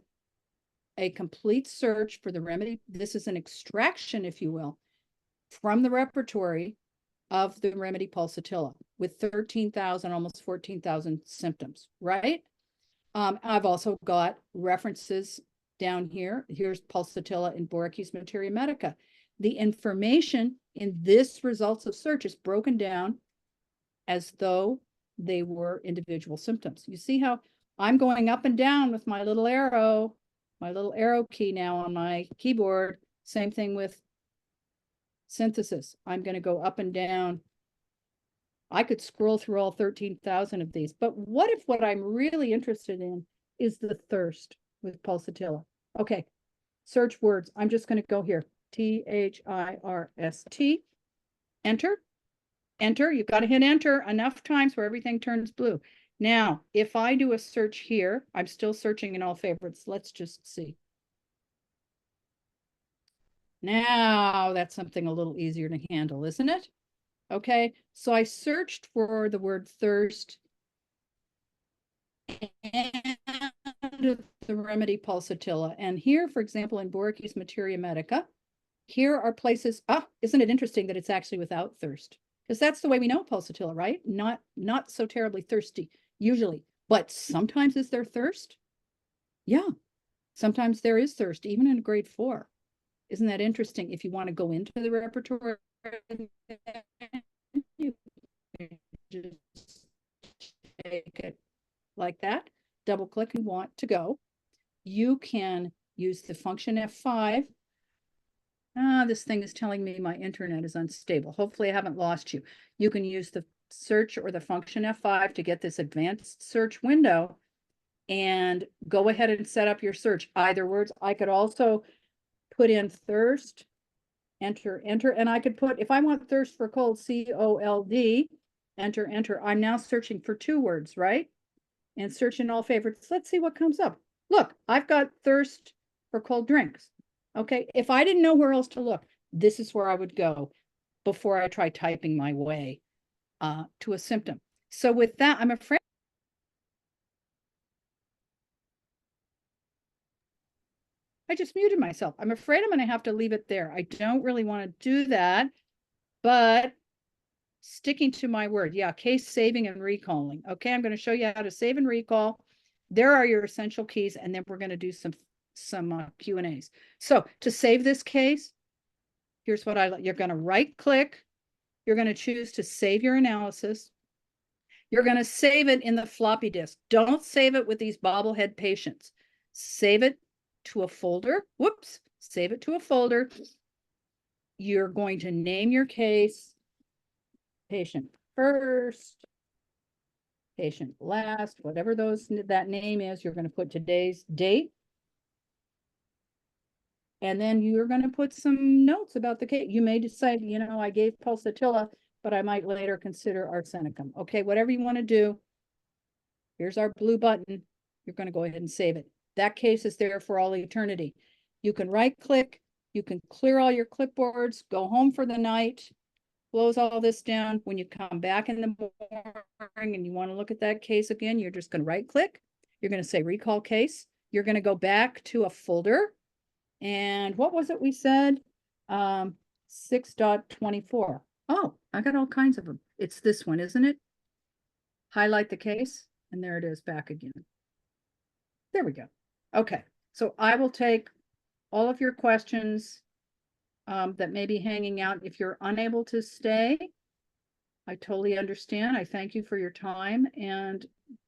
S1: a complete search for the remedy. This is an extraction, if you will, from the repertory of the remedy pulsatilla with 13,000, almost 14,000 symptoms, right? I've also got references down here. Here's pulsatilla in Borachis materia medica. The information in this results of search is broken down as though they were individual symptoms. You see how I'm going up and down with my little arrow key now on my keyboard. Same thing with synthesis. I'm going to go up and down. I could scroll through all 13,000 of these, but what if what I'm really interested in is the thirst with pulsatilla? Okay, search words. I'm just going to go here. THIRST. Enter. Enter. You've got to hit enter enough times where everything turns blue. Now, if I do a search here, I'm still searching in all favorites. Let's just see. Now that's something a little easier to handle, isn't it? Okay, so I searched for the word thirst and the remedy pulsatilla. And here, for example, in Borachis materia medica, here are places, isn't it interesting that it's actually without thirst? Because that's the way we know pulsatilla, right? Not so terribly thirsty, usually. But sometimes is there thirst? Yeah, sometimes there is thirst, even in grade 4. Isn't that interesting? If you want to go into the repertory, you can just take it like that, double click and want to go. You can use the function F5. This thing is telling me my internet is unstable. Hopefully I haven't lost you. You can use the search or the function F5 to get this advanced search window and go ahead and set up your search. Either words, I could also put in thirst, enter, and I could put, if I want thirst for cold, COLD, enter. I'm now searching for 2 words, right? And search in all favorites. Let's see what comes up. Look, I've got thirst for cold drinks. Okay, if I didn't know where else to look, this is where I would go before I try typing my way to a symptom. So with that, I'm afraid I just muted myself. I'm afraid I'm going to have to leave it there. I don't really want to do that, but sticking to my word. Yeah, case saving and recalling. Okay, I'm going to show you how to save and recall. There are your essential keys, and then we're going to do some Q&As. So to save this case, here's what you're going to right click You're going to choose to save your analysis. You're going to save it in the floppy disk. Don't save it with these bobblehead patients. Save it to a folder. Whoops. Save it to a folder. You're going to name your case. Patient first. Patient last. Whatever that name is, you're going to put today's date. And then you're going to put some notes about the case. You may decide, you know, I gave pulsatilla, but I might later consider arsenicum. Okay, whatever you want to do. Here's our blue button. You're going to go ahead and save it. That case is there for all eternity. You can right click. You can clear all your clipboards, go home for the night, close all this down. When you come back in the morning and you want to look at that case again, you're just going to right click. You're going to say recall case. You're going to go back to a folder. And what was it we said? 6.24. Oh, I got all kinds of them. It's this one, isn't it? Highlight the case, and there it is back again. There we go. Okay, so I will take all of your questions that may be hanging out. If you're unable to stay, I totally understand. I thank you for your time and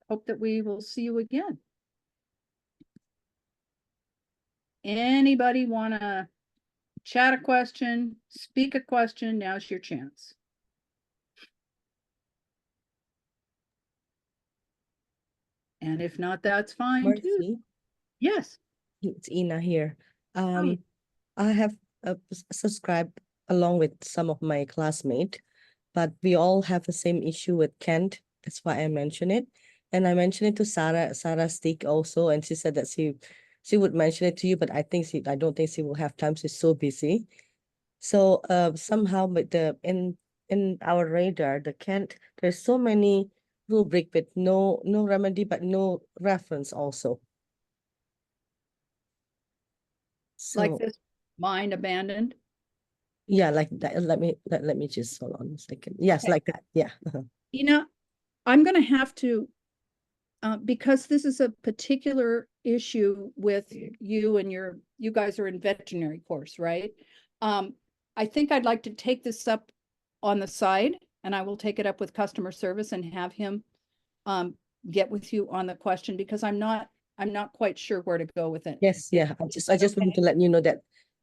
S1: hope that we will see you again. Anybody want to chat a question, speak a question? Now's your chance. And if not, that's fine
S2: Marci,
S1: too. Yes.
S2: it's Ina here. I have subscribed along with some of my classmates, but we all have the same issue with Kent. That's why I mentioned it. And I mentioned it to Sarah Stick also, and she said that she would mention it to you, but I don't think she will have time. She's so busy. So somehow with in our radar, the Kent, there's so many rubric with no remedy, but no reference also.
S1: Like
S2: So
S1: this, mind abandoned.
S2: yeah, like that. Let me just hold on a second. Yes,
S1: Okay.
S2: like that. Yeah.
S1: You know, I'm going to have to, because this is a particular issue with you and you guys are in veterinary course, right? I think I'd like to take this up on the side, and I will take it up with customer service and have him get with you on the question, because I'm not quite sure where to go with it.
S2: Yes, yeah. I just wanted to let you know that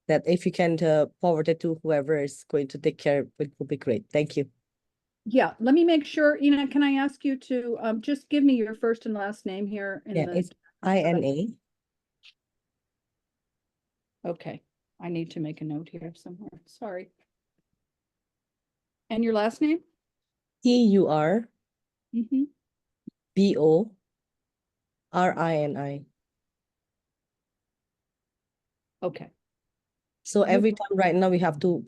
S2: if you can forward it to whoever is going to take care, it will be great. Thank you.
S1: Yeah, let me make sure, can I ask you to just give me your first and last name here in
S2: Yeah, it's INA.
S1: Okay, I need to make a note here somewhere. Sorry. And your last name?
S2: TUR
S1: Mm-hmm.
S2: BORINI.
S1: Okay.
S2: So every time right now we have to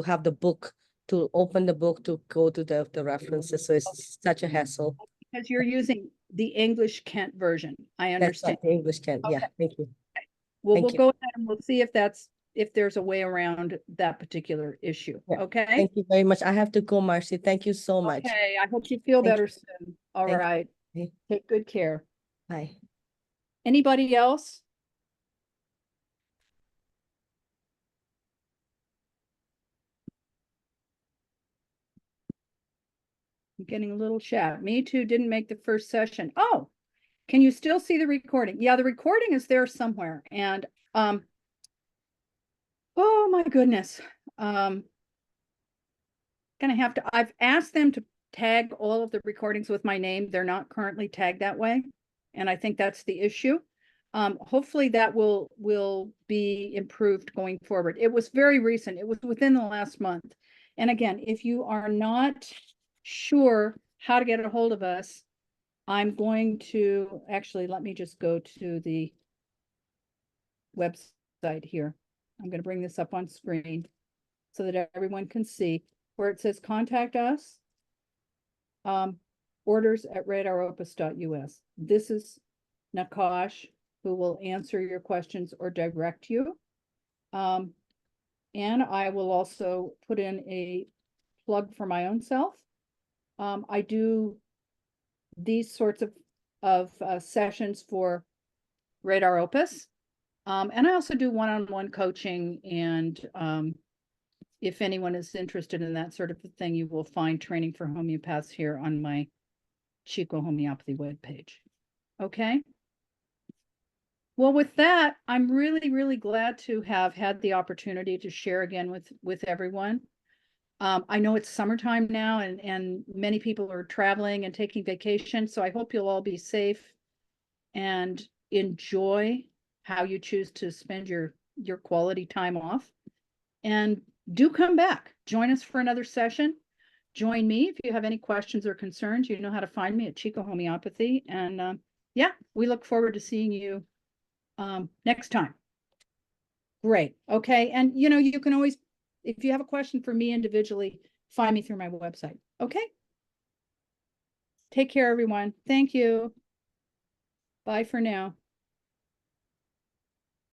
S2: have the book, to open the book to go to the references. So it's such a hassle.
S1: Because you're using the English Kent version. I
S2: That's
S1: understand.
S2: right, the English can.
S1: Okay.
S2: Yeah, thank you.
S1: Well,
S2: Thank
S1: we'll
S2: you.
S1: go ahead and we'll see if there's a way around that particular issue.
S2: Yeah.
S1: Okay.
S2: Thank you very much. I have to go, Marci. Thank you so much.
S1: Okay. I hope you feel
S2: Thank
S1: better soon. All
S2: Thank
S1: right.
S2: you.
S1: Take good care.
S2: Bye.
S1: Anybody else? I'm getting a little chat. Me too, didn't make the first session. Oh, can you still see the recording? Yeah, the recording is there somewhere. And oh my goodness. Gonna have to, I've asked them to tag all of the recordings with my name. They're not currently tagged that way. And I think that's the issue. Hopefully that will be improved going forward. It was very recent. It was within the last month. And again, if you are not sure how to get a hold of us, I'm going to actually, let me just go to the website here. I'm going to bring this up on screen so that everyone can see where it says contact us. Orders at radaropus.us. This is Nakash, who will answer your questions or direct you. And I will also put in a plug for my own self. I do these sorts of sessions for RadarOpus. And I also do one-on-one coaching and if anyone is interested in that sort of a thing, you will find training for homeopaths here on my Chico Homeopathy webpage. Okay. Well, with that, I'm really, really glad to have had the opportunity to share again with everyone. I know it's summertime now and many people are traveling and taking vacation, so I hope you'll all be safe and enjoy how you choose to spend your quality time off. And do come back. Join us for another session. Join me if you have any questions or concerns. You know how to find me at Chico Homeopathy. And yeah, we look forward to seeing you next time. Great. Okay. And you can always, if you have a question for me individually, find me through my website. Okay. Take care, everyone. Thank you. Bye for now.